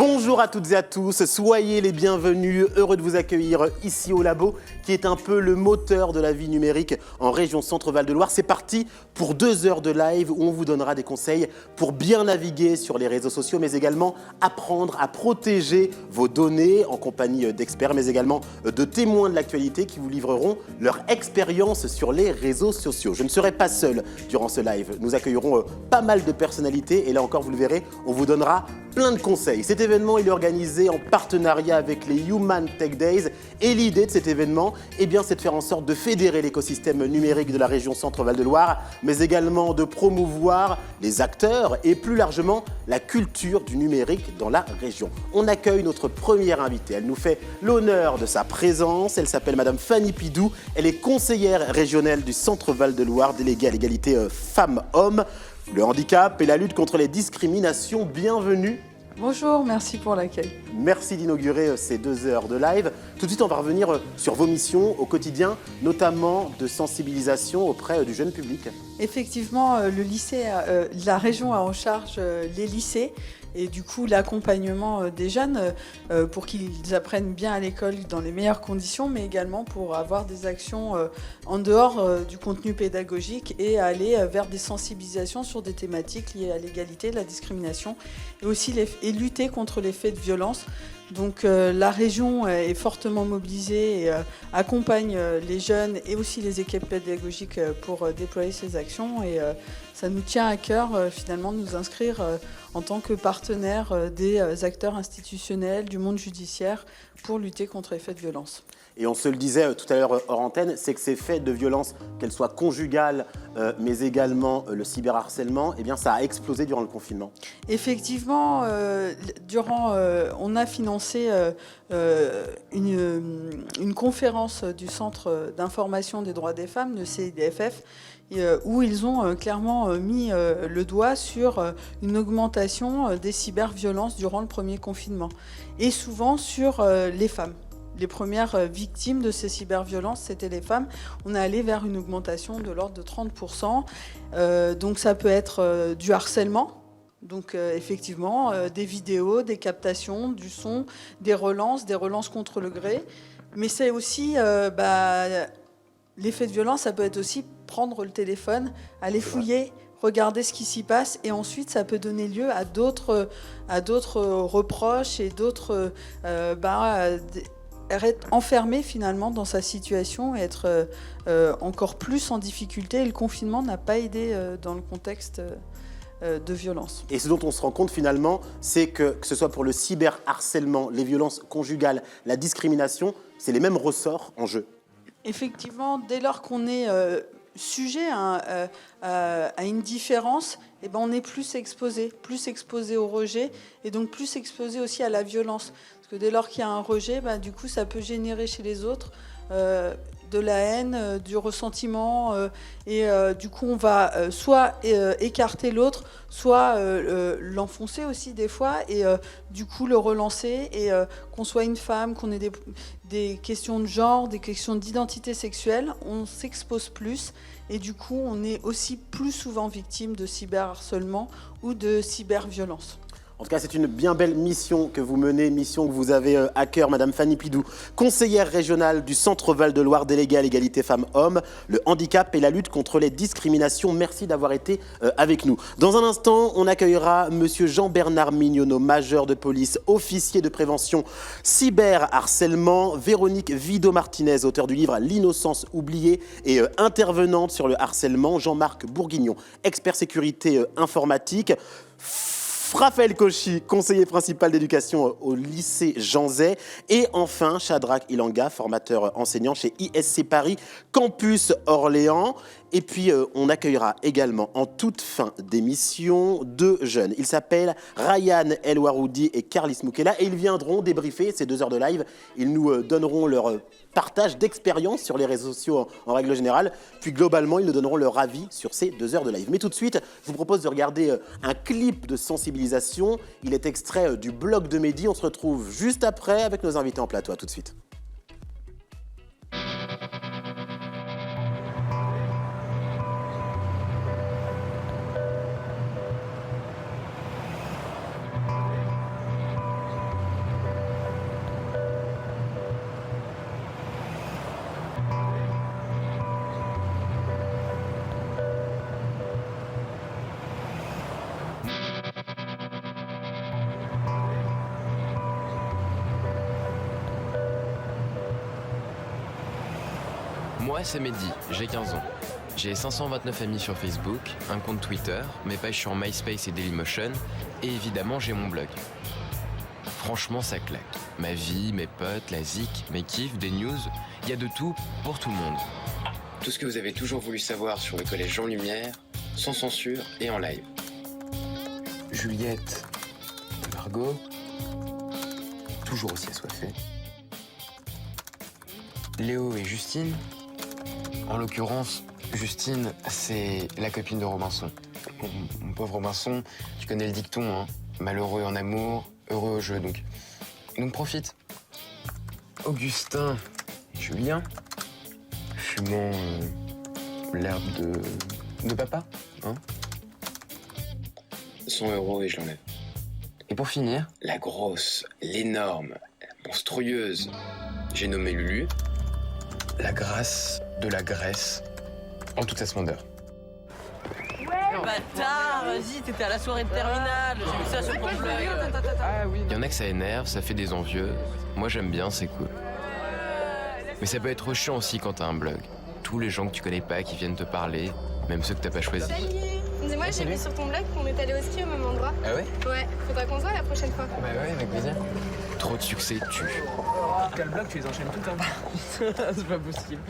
Bonjour à toutes et à tous, soyez les bienvenus, heureux de vous accueillir ici au Labo, qui est un peu le moteur de la vie numérique en région Centre-Val de Loire. C'est parti pour 2 heures de live où on vous donnera des conseils pour bien naviguer sur les réseaux sociaux, mais également apprendre à protéger vos données en compagnie d'experts, mais également de témoins de l'actualité qui vous livreront leur expérience sur les réseaux sociaux. Je ne serai pas seul durant ce live, nous accueillerons pas mal de personnalités et là encore vous le verrez, on vous donnera plein de conseils. Cet événement, il est organisé en partenariat avec les Human Tech Days et l'idée de cet événement, c'est de faire en sorte de fédérer l'écosystème numérique de la région Centre-Val de Loire, mais également de promouvoir les acteurs et plus largement la culture du numérique dans la région. On accueille notre première invitée. Elle nous fait l'honneur de sa présence. Elle s'appelle Madame Fanny Pidou. Elle est conseillère régionale du Centre-Val de Loire, déléguée à l'égalité femmes-hommes, le handicap et la lutte contre les discriminations. Bienvenue. Bonjour, merci pour l'accueil. Merci d'inaugurer ces 2 heures de live. Tout de suite, on va revenir sur vos missions au quotidien, notamment de sensibilisation auprès du jeune public. Effectivement, le lycée, la région a en charge les lycées et du coup l'accompagnement des jeunes pour qu'ils apprennent bien à l'école dans les meilleures conditions, mais également pour avoir des actions en dehors du contenu pédagogique et aller vers des sensibilisations sur des thématiques liées à l'égalité, la discrimination et aussi et lutter contre les faits de violence. Donc la région est fortement mobilisée et accompagne les jeunes et aussi les équipes pédagogiques pour déployer ces actions et ça nous tient à cœur finalement de nous inscrire en tant que partenaire des acteurs institutionnels, du monde judiciaire pour lutter contre les faits de violence. Et on se le disait tout à l'heure hors antenne, c'est que ces faits de violence, qu'elles soient conjugales, mais également le cyberharcèlement, ça a explosé durant le confinement. Effectivement, on a financé une conférence du Centre d'information des droits des femmes, le CIDFF, où ils ont clairement mis le doigt sur une augmentation des cyberviolences durant le premier confinement, et souvent sur les femmes. Les premières victimes de ces cyberviolences, c'était les femmes. On est allé vers une augmentation de l'ordre de 30%. Donc ça peut être du harcèlement. Donc effectivement, des vidéos, des captations, du son, des relances contre le gré. Mais c'est aussi l'effet de violence, ça peut être aussi prendre le téléphone, aller fouiller, regarder ce qui s'y passe et ensuite ça peut donner lieu à d'autres reproches et d'autres être enfermé finalement dans sa situation et être encore plus en difficulté. Et le confinement n'a pas aidé dans le contexte de violence. Et ce dont on se rend compte finalement, c'est que ce soit pour le cyberharcèlement, les violences conjugales, la discrimination, c'est les mêmes ressorts en jeu. Effectivement, dès lors qu'on est sujet à une différence, on est plus exposé au rejet et donc plus exposé aussi à la violence. Parce que dès lors qu'il y a un rejet, du coup, ça peut générer chez les autres de la haine, du ressentiment et du coup, on va soit écarter l'autre, soit l'enfoncer aussi des fois et du coup, le relancer et qu'on soit une femme, qu'on ait des questions de genre, des questions d'identité sexuelle, on s'expose plus et du coup, on est aussi plus souvent victime de cyberharcèlement ou de cyberviolence. En tout cas, c'est une bien belle mission que vous menez, mission que vous avez à cœur, Madame Fanny Pidou, conseillère régionale du Centre-Val de Loire, déléguée à l'égalité femmes-hommes, le handicap et la lutte contre les discriminations. Merci d'avoir été avec nous. Dans un instant, on accueillera Monsieur Jean-Bernard Mignonneau, major de police, officier de prévention cyberharcèlement, Véronique Vido-Martinez, auteur du livre L'innocence oubliée et intervenante sur le harcèlement, Jean-Marc Bourguignon, expert sécurité informatique, Raphaël Cauchy, conseiller principal d'éducation au lycée Jean Zay. Et enfin, Shadrach Ilanga, formateur enseignant chez ISC Paris, campus Orléans. Et puis, on accueillera également en toute fin d'émission 2 jeunes. Ils s'appellent Ryan El Waroudi et Carlis Moukela et ils viendront débriefer ces 2 heures de live. Ils nous donneront leur partage d'expérience sur les réseaux sociaux en règle générale. Puis globalement, ils nous donneront leur avis sur ces 2 heures de live. Mais tout de suite, je vous propose de regarder un clip de sensibilisation. Il est extrait du blog de Mehdi. On se retrouve juste après avec nos invités en plateau. À tout de suite. Moi, c'est Mehdi, j'ai 15 ans. J'ai 529 amis sur Facebook, un compte Twitter, mes pages sur MySpace et Dailymotion, et évidemment, j'ai mon blog. Franchement, ça claque. Ma vie, mes potes, la zik, mes kiffs, des news, il y a de tout pour tout le monde. Tout ce que vous avez toujours voulu savoir sur le collège Jean Lumière, sans censure et en live. Juliette, Margot, toujours aussi assoiffée. Léo et Justine. En l'occurrence, Justine, c'est la copine de Robinson. Mon pauvre Robinson, tu connais le dicton, hein. Malheureux en amour, heureux au jeu, donc profite. Augustin et Julien, fumant l'herbe de papa, hein. 100 € et je l'enlève. Et pour finir, la grosse, l'énorme, la monstrueuse, j'ai nommé Lulu, la grâce de la Grèce, en toute sa splendeur. Bâtard, vas-y, t'étais à la soirée de terminale, j'ai vu ça sur ton blog. Il y en a que ça énerve, ça fait des envieux. Moi j'aime bien, c'est cool. Mais ça peut être chiant aussi quand t'as un blog. Tous les gens que tu connais pas qui viennent te parler, même ceux que t'as pas choisis. Dis-moi, j'ai vu sur ton blog qu'on est allé au ski au même endroit. Ah ouais? Ouais, faudra qu'on se voit la prochaine fois. Bah ouais, avec plaisir. Trop de succès tue. Quel blog, tu les enchaînes tout un peu. C'est pas possible.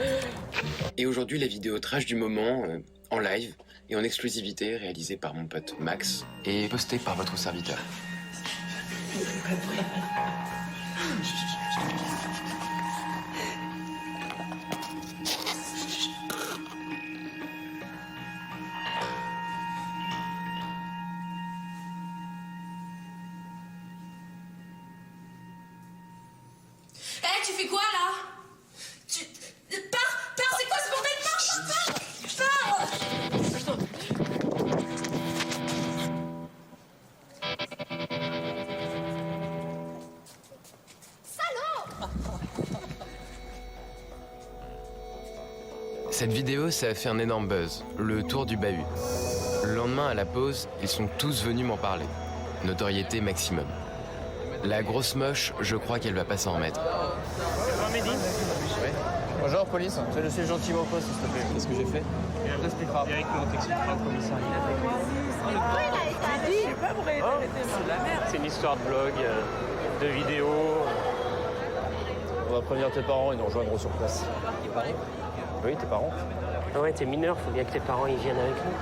Et aujourd'hui, la vidéo trash du moment, en live et en exclusivité, réalisée par mon pote Max et postée par votre serviteur. Eh, tu fais quoi là? Tu... Pars, c'est quoi ce bordel? Cette vidéo, ça a fait un énorme buzz, le tour du bahut. Le lendemain, à la pause, ils sont tous venus m'en parler. Notoriété maximum. La grosse moche, je crois qu'elle va pas s'en remettre. Bonjour Mehdi. Ouais. Bonjour police, fais le siège gentiment au poste s'il te plaît. Qu'est-ce que j'ai fait? On t'expliquera. Eric, on t'expliquera le commissariat. C'est pas vrai, c'est de la merde. C'est une histoire de blog, de vidéos. On va prévenir tes parents, ils nous rejoindront sur place. Tes parents? Oui, tes parents. Ah ouais, t'es mineur, faut bien que tes parents ils viennent avec nous.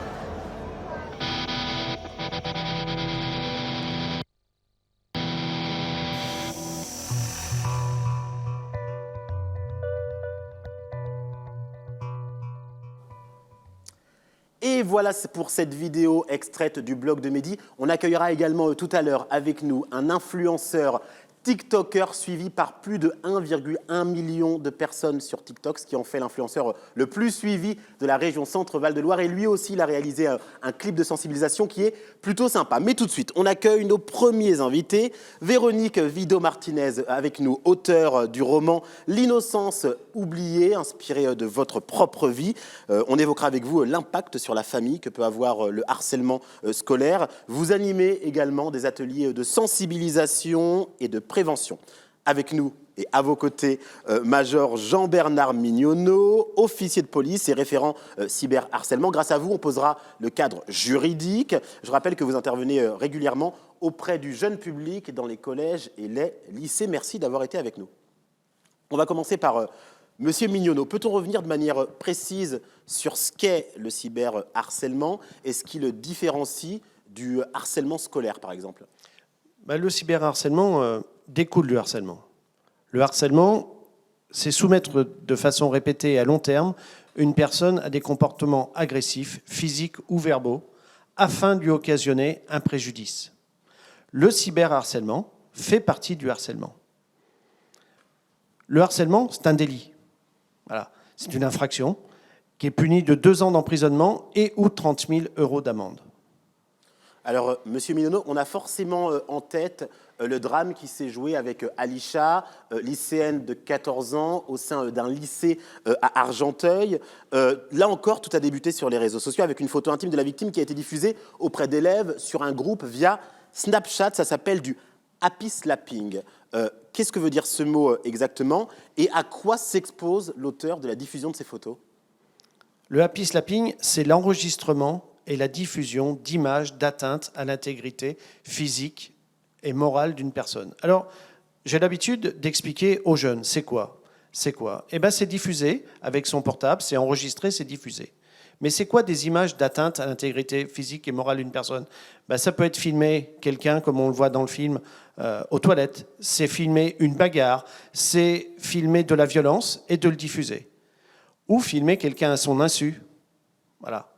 Et voilà pour cette vidéo extraite du blog de Mehdi. On accueillera également tout à l'heure avec nous un influenceur TikToker suivi par plus de 1,1 million de personnes sur TikTok, ce qui en fait l'influenceur le plus suivi de la région Centre-Val de Loire. Et lui aussi, il a réalisé un clip de sensibilisation qui est plutôt sympa. Mais tout de suite, on accueille nos premiers invités. Véronique Vido-Martinez avec nous, auteure du roman L'innocence oubliée, inspiré de votre propre vie. On évoquera avec vous l'impact sur la famille que peut avoir le harcèlement scolaire. Vous animez également des ateliers de sensibilisation et de prévention. Avec nous et à vos côtés, Major Jean-Bernard Mignonneau, officier de police et référent cyberharcèlement. Grâce à vous, on posera le cadre juridique. Je rappelle que vous intervenez régulièrement auprès du jeune public dans les collèges et les lycées. Merci d'avoir été avec nous. On va commencer par Monsieur Mignonneau. Peut-on revenir de manière précise sur ce qu'est le cyberharcèlement et ce qui le différencie du harcèlement scolaire, par exemple? Le cyberharcèlement découle du harcèlement. Le harcèlement, c'est soumettre de façon répétée et à long terme une personne à des comportements agressifs, physiques ou verbaux, afin de lui occasionner un préjudice. Le cyberharcèlement fait partie du harcèlement. Le harcèlement, c'est un délit. Voilà. C'est une infraction qui est punie de 2 ans d'emprisonnement et ou 30 000 € d'amende. Alors, Monsieur Mignonneau, on a forcément en tête le drame qui s'est joué avec Alisha, lycéenne de 14 ans, au sein d'un lycée à Argenteuil. Là encore, tout a débuté sur les réseaux sociaux avec une photo intime de la victime qui a été diffusée auprès d'élèves sur un groupe via Snapchat. Ça s'appelle du Happy slapping. Qu'est-ce que veut dire ce mot exactement et à quoi s'expose l'auteur de la diffusion de ces photos? Le happy slapping, c'est l'enregistrement et la diffusion d'images d'atteinte à l'intégrité physique et morale d'une personne. Alors, j'ai l'habitude d'expliquer aux jeunes, c'est quoi? C'est quoi? Eh bien, c'est diffusé avec son portable, c'est enregistré, c'est diffusé. Mais c'est quoi des images d'atteinte à l'intégrité physique et morale d'une personne? Ça peut être filmer quelqu'un, comme on le voit dans le film, aux toilettes. C'est filmer une bagarre. C'est filmer de la violence et de le diffuser. Ou filmer quelqu'un à son insu. Voilà.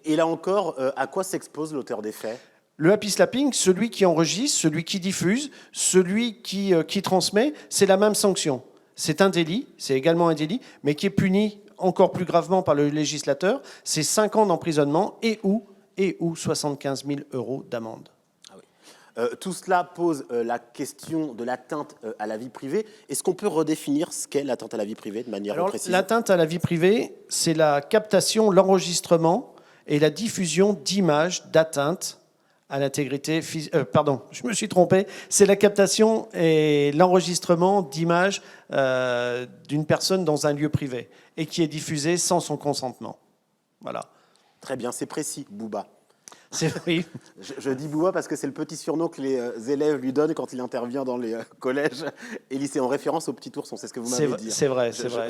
Et là encore, à quoi s'expose l'auteur des faits? Le happy slapping, celui qui enregistre, celui qui diffuse, celui qui transmet, c'est la même sanction. C'est un délit, c'est également un délit, mais qui est puni encore plus gravement par le législateur, c'est 5 ans d'emprisonnement et ou 75 000 € d'amende. Ah oui. Tout cela pose la question de l'atteinte à la vie privée. Est-ce qu'on peut redéfinir ce qu'est l'atteinte à la vie privée de manière précise? L'atteinte à la vie privée, c'est la captation, l'enregistrement et la diffusion d'images d'atteinte à l'intégrité physique. Pardon, je me suis trompé. C'est la captation et l'enregistrement d'images d'une personne dans un lieu privé et qui est diffusée sans son consentement. Voilà. Très bien, c'est précis, Booba. Oui. Je dis Booba parce que c'est le petit surnom que les élèves lui donnent quand il intervient dans les collèges et lycées, en référence au petit ourson, c'est ce que vous m'avez dit. C'est vrai, c'est vrai.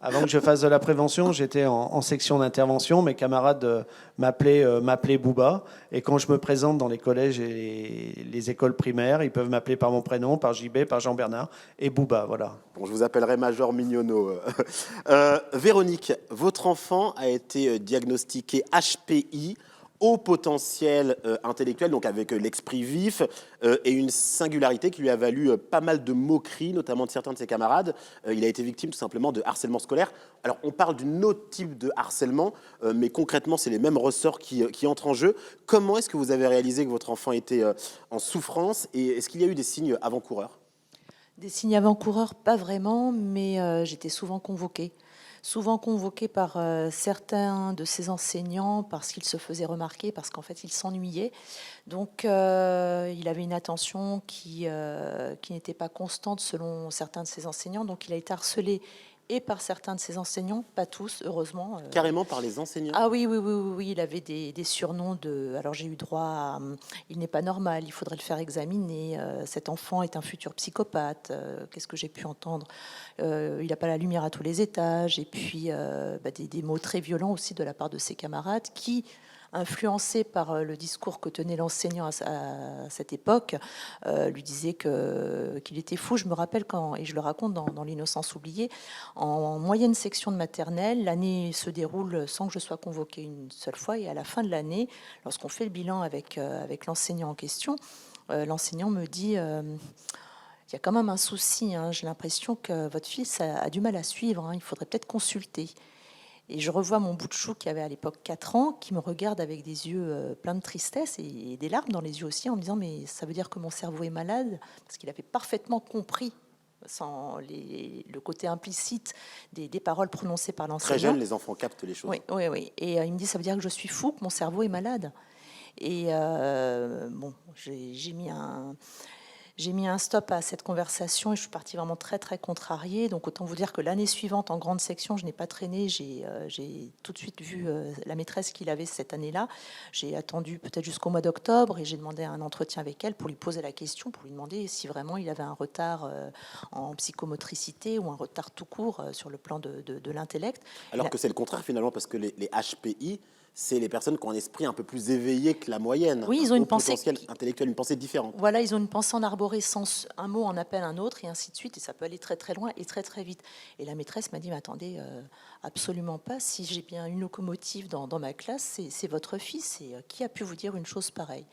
Avant que je fasse de la prévention, j'étais en section d'intervention. Mes camarades m'appelaient Booba. Et quand je me présente dans les collèges et les écoles primaires, ils peuvent m'appeler par mon prénom, par JB, par Jean-Bernard et Booba, voilà. Bon, je vous appellerai Major Mignonneau. Véronique, votre enfant a été diagnostiqué HPI, haut potentiel intellectuel, donc avec l'esprit vif et une singularité qui lui a valu pas mal de moqueries, notamment de certains de ses camarades. Il a été victime tout simplement de harcèlement scolaire. Alors on parle d'un autre type de harcèlement, mais concrètement c'est les mêmes ressorts qui entrent en jeu. Comment est-ce que vous avez réalisé que votre enfant était en souffrance et est-ce qu'il y a eu des signes avant-coureurs? Des signes avant-coureurs, pas vraiment, mais j'étais souvent convoquée par certains de ses enseignants parce qu'il se faisait remarquer, parce qu'en fait il s'ennuyait. Donc il avait une attention qui n'était pas constante selon certains de ses enseignants. Donc il a été harcelé et par certains de ses enseignants, pas tous, heureusement. Carrément par les enseignants? Ah oui, il avait des surnoms de... Alors j'ai eu droit à... Il n'est pas normal, il faudrait le faire examiner. Cet enfant est un futur psychopathe. Qu'est-ce que j'ai pu entendre? Il n'a pas la lumière à tous les étages. Et puis des mots très violents aussi de la part de ses camarades qui, influencé par le discours que tenait l'enseignant à cette époque, lui disait qu'il était fou. Je me rappelle quand, et je le raconte dans L'innocence oubliée, en moyenne section de maternelle, l'année se déroule sans que je sois convoquée une seule fois, et à la fin de l'année, lorsqu'on fait le bilan avec l'enseignant en question, l'enseignant me dit... il y a quand même un souci, hein. J'ai l'impression que votre fils a du mal à suivre, hein. Il faudrait peut-être consulter. Et je revois mon bout de chou qui avait à l'époque 4 ans, qui me regarde avec des yeux pleins de tristesse et des larmes dans les yeux aussi, en me disant « mais ça veut dire que mon cerveau est malade ?» Parce qu'il avait parfaitement compris, sans le côté implicite des paroles prononcées par l'enseignant. Très jeune, les enfants captent les choses. Oui. Et il me dit « ça veut dire que je suis fou, que mon cerveau est malade ?» Et j'ai mis un stop à cette conversation et je suis partie vraiment très très contrariée. Donc autant vous dire que l'année suivante, en grande section, je n'ai pas traîné. J'ai tout de suite vu la maîtresse qu'il avait cette année-là. J'ai attendu peut-être jusqu'au mois d'octobre et j'ai demandé un entretien avec elle pour lui poser la question, pour lui demander si vraiment il avait un retard en psychomotricité ou un retard tout court sur le plan de l'intellect. Alors que c'est le contraire finalement, parce que les HPI, c'est les personnes qui ont un esprit un peu plus éveillé que la moyenne. Oui, ils ont une pensée intellectuelle, une pensée différente. Voilà, ils ont une pensée en arborescence. Un mot en appelle un autre et ainsi de suite. Et ça peut aller très très loin et très très vite. Et la maîtresse m'a dit, mais attendez, absolument pas. Si j'ai bien une locomotive dans ma classe, c'est votre fils. Et qui a pu vous dire une chose pareille?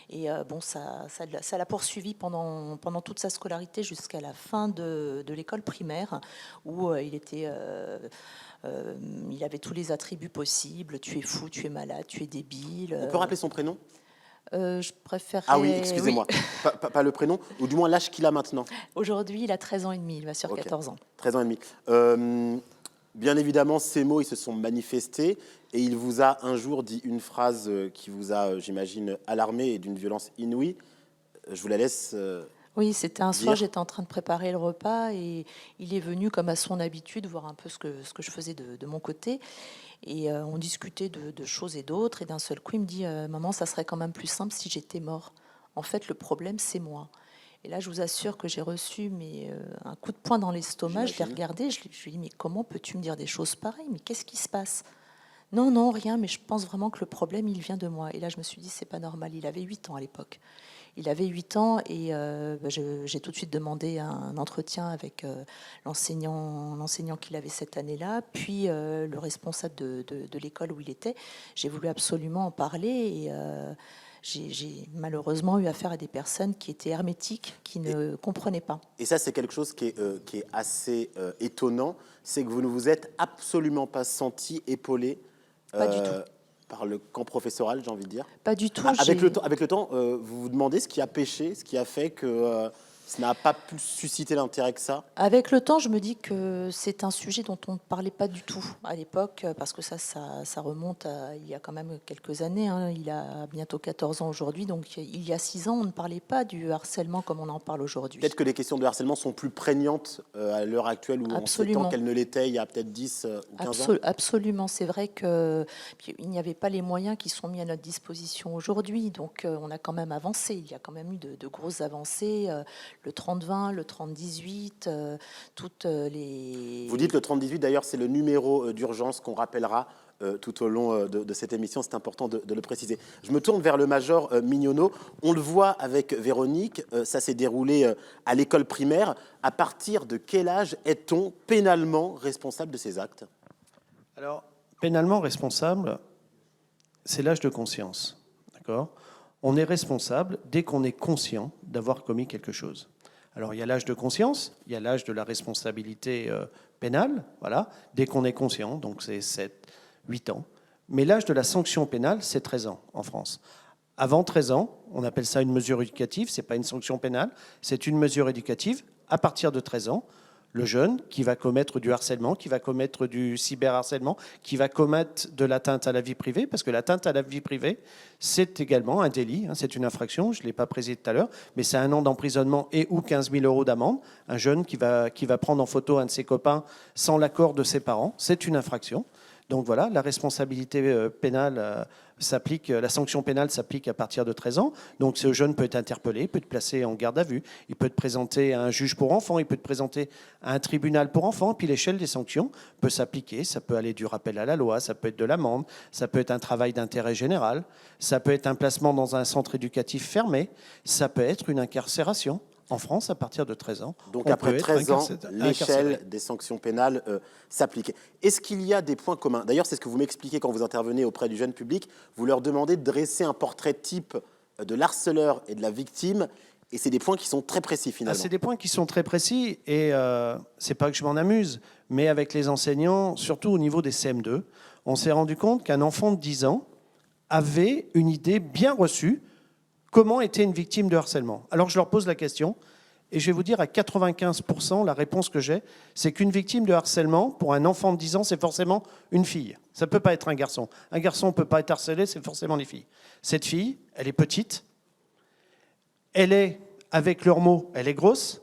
Et ça l'a poursuivi pendant toute sa scolarité jusqu'à la fin de l'école primaire, où il avait tous les attributs possibles. Tu es fou, tu es malade, tu es débile. On peut rappeler son prénom? Je préférerais... Ah oui, excusez-moi. Oui. Pas le prénom, ou du moins l'âge qu'il a maintenant. Aujourd'hui, il a 13 ans et demi, il va sur 14 ans. 13 ans et demi. Bien évidemment, ces mots, ils se sont manifestés et il vous a un jour dit une phrase qui vous a, j'imagine, alarmé et d'une violence inouïe. je vous la laisse. Oui, c'était un soir, dire. j'étais en train de préparer le repas et il est venu comme à son habitude voir un peu ce que je faisais de mon côté. Et on discutait de choses et d'autres. Et d'un seul coup, il me dit Maman, ça serait quand même plus simple si j'étais mort. En fait, le problème, c'est moi. Et là, je vous assure que j'ai reçu un coup de poing dans l'estomac. Je l'ai regardé, je lui ai dit Mais comment peux-tu me dire des choses pareilles? Mais qu'est-ce qui se passe? Non, non, rien, mais je pense vraiment que le problème, il vient de moi. Et là, je me suis dit C'est pas normal. Il avait 8 ans à l'époque. Il avait 8 ans et j'ai tout de suite demandé un entretien avec l'enseignant qu'il avait cette année-là, puis le responsable de l'école où il était. J'ai voulu absolument en parler et j'ai malheureusement eu affaire à des personnes qui étaient hermétiques, qui ne comprenaient pas. Et ça, c'est quelque chose qui est assez étonnant, c'est que vous ne vous êtes absolument pas senti épaulé Pas du tout. par le camp professoral, j'ai envie de dire. Pas du tout. Avec le temps, vous vous demandez ce qui a pêché, ce qui a fait que ça n'a pas pu susciter l'intérêt que ça. Avec le temps, je me dis que c'est un sujet dont on ne parlait pas du tout à l'époque, parce que ça remonte à il y a quand même quelques années. Hein. Il a bientôt 14 ans aujourd'hui, donc il y a 6 ans, on ne parlait pas du harcèlement comme on en parle aujourd'hui. Peut-être que les questions de harcèlement sont plus prégnantes à l'heure actuelle où Absolument. on sait tant qu'elles ne l'étaient il y a peut-être 10 ou 15 ans. Absolument, c'est vrai qu'il n'y avait pas les moyens qui sont mis à notre disposition aujourd'hui, donc on a quand même avancé. Il y a quand même eu de grosses avancées. Le 30-20, le 30-18, toutes les... Vous dites le 30-18, d'ailleurs, c'est le numéro d'urgence qu'on rappellera tout au long de cette émission. C'est important de le préciser. Je me tourne vers le major Mignonneau. On le voit avec Véronique, ça s'est déroulé à l'école primaire. À partir de quel âge est-on pénalement responsable de ces actes? Alors, pénalement responsable, c'est l'âge de conscience. D'accord ? On est responsable dès qu'on est conscient d'avoir commis quelque chose. Alors, il y a l'âge de conscience, il y a l'âge de la responsabilité pénale, voilà, dès qu'on est conscient, donc c'est 7, 8 ans. Mais l'âge de la sanction pénale, c'est 13 ans en France. Avant 13 ans, on appelle ça une mesure éducative, ce n'est pas une sanction pénale, c'est une mesure éducative. À partir de 13 ans, le jeune qui va commettre du harcèlement, qui va commettre du cyberharcèlement, qui va commettre de l'atteinte à la vie privée, parce que l'atteinte à la vie privée, c'est également un délit, hein, c'est une infraction, je ne l'ai pas précisé tout à l'heure, mais c'est 1 an d'emprisonnement et ou 15 000 € d'amende. Un jeune qui va prendre en photo un de ses copains sans l'accord de ses parents, c'est une infraction. Donc voilà, la responsabilité pénale s'applique, la sanction pénale s'applique à partir de 13 ans. Donc ce jeune peut être interpellé, peut être placé en garde à vue, il peut être présenté à un juge pour enfants, il peut être présenté à un tribunal pour enfants, puis l'échelle des sanctions peut s'appliquer. Ça peut aller du rappel à la loi, ça peut être de l'amende, ça peut être un travail d'intérêt général, ça peut être un placement dans un centre éducatif fermé, ça peut être une incarcération. En France, à partir de 13 ans. Donc après 13 ans, l'échelle des sanctions pénales s'applique. Est-ce qu'il y a des points communs? D'ailleurs, c'est ce que vous m'expliquez quand vous intervenez auprès du jeune public. Vous leur demandez de dresser un portrait type de l'harceleur et de la victime. Et c'est des points qui sont très précis, finalement. C'est des points qui sont très précis. Et c'est pas que je m'en amuse, mais avec les enseignants, surtout au niveau des CM2, on s'est rendu compte qu'un enfant de 10 ans avait une idée bien reçue comment était une victime de harcèlement. Alors je leur pose la question, et je vais vous dire à 95%, la réponse que j'ai, c'est qu'une victime de harcèlement, pour un enfant de 10 ans, c'est forcément une fille. Ça ne peut pas être un garçon. Un garçon ne peut pas être harcelé, c'est forcément les filles. Cette fille, elle est petite, elle est, avec leurs mots, elle est grosse,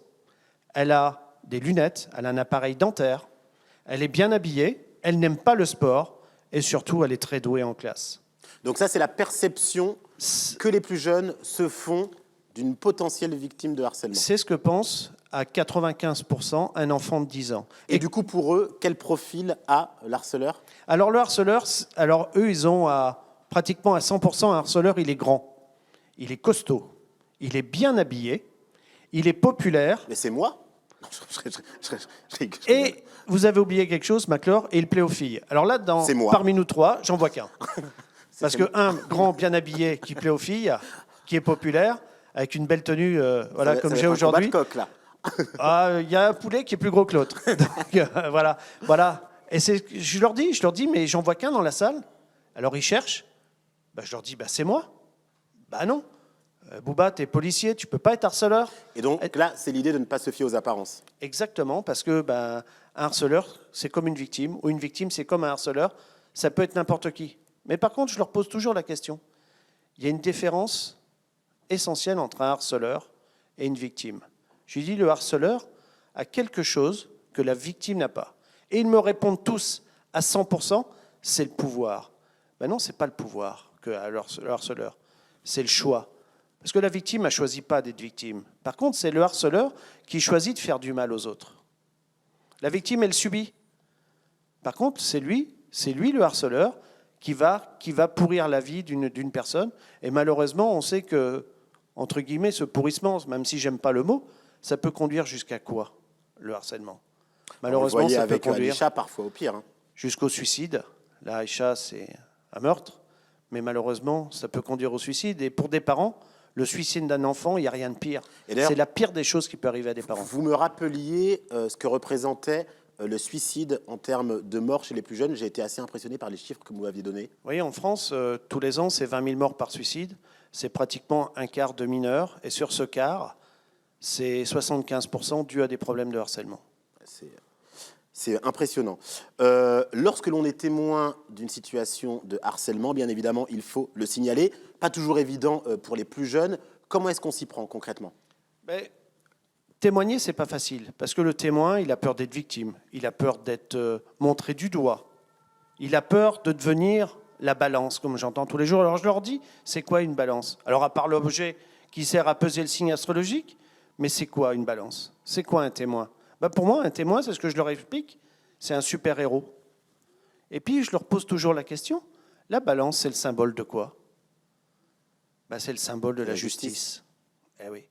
elle a des lunettes, elle a un appareil dentaire, elle est bien habillée, elle n'aime pas le sport, et surtout, elle est très douée en classe. Donc ça, c'est la perception que les plus jeunes se font d'une potentielle victime de harcèlement. C'est ce que pense à 95% un enfant de 10 ans. Et du coup, pour eux, quel profil a l'harceleur? Alors le harceleur, eux, ils ont pratiquement à 100% un harceleur, il est grand, il est costaud, il est bien habillé, il est populaire. Mais c'est moi. Et vous avez oublié quelque chose, Maclure, et il plaît aux filles. Alors là, parmi nous trois, j'en vois qu'un. Parce qu'un grand bien habillé qui plaît aux filles, qui est populaire, avec une belle tenue voilà, comme j'ai aujourd'hui. Il y a un poulet qui est plus gros que l'autre. voilà. Et je leur dis, mais j'en vois qu'un dans la salle. Alors ils cherchent. Je leur dis, c'est moi. Non. Bouba, t'es policier, tu peux pas être harceleur. Et donc là, c'est l'idée de ne pas se fier aux apparences. Exactement, parce que un harceleur, c'est comme une victime, ou une victime, c'est comme un harceleur. Ça peut être n'importe qui. Mais par contre, je leur pose toujours la question. Il y a une différence essentielle entre un harceleur et une victime. Je lui dis, le harceleur a quelque chose que la victime n'a pas. Et ils me répondent tous à 100%, c'est le pouvoir. Ben non, ce n'est pas le pouvoir que le harceleur, c'est le choix. Parce que la victime n'a choisi pas d'être victime. Par contre, c'est le harceleur qui choisit de faire du mal aux autres. La victime, elle subit. Par contre, c'est lui le harceleur, qui va pourrir la vie d'une personne. Et malheureusement, on sait que, entre guillemets, ce pourrissement, même si j'aime pas le mot, ça peut conduire jusqu'à quoi, le harcèlement? Malheureusement, ça peut conduire Aïcha, parfois au pire. Jusqu'au suicide. Là, Aïcha, c'est un meurtre. Mais malheureusement, ça peut conduire au suicide. Et pour des parents, le suicide d'un enfant, il n'y a rien de pire. C'est la pire des choses qui peut arriver à des parents. Vous me rappeliez ce que représentait le suicide en termes de morts chez les plus jeunes. J'ai été assez impressionné par les chiffres que vous m'aviez donnés. Vous voyez, en France, tous les ans, c'est 20 000 morts par suicide. C'est pratiquement un quart de mineurs. Et sur ce quart, c'est 75% dû à des problèmes de harcèlement. C'est impressionnant. Lorsque l'on est témoin d'une situation de harcèlement, bien évidemment, il faut le signaler. Pas toujours évident pour les plus jeunes. Comment est-ce qu'on s'y prend concrètement? Témoigner, c'est pas facile. Parce que le témoin, il a peur d'être victime. Il a peur d'être montré du doigt. Il a peur de devenir la balance, comme j'entends tous les jours. Alors je leur dis, c'est quoi une balance? Alors à part l'objet qui sert à peser le signe astrologique, mais c'est quoi une balance? C'est quoi un témoin? Pour moi, un témoin, c'est ce que je leur explique, c'est un super-héros. Et puis, je leur pose toujours la question, la balance, c'est le symbole de quoi? C'est le symbole de la justice. Eh oui.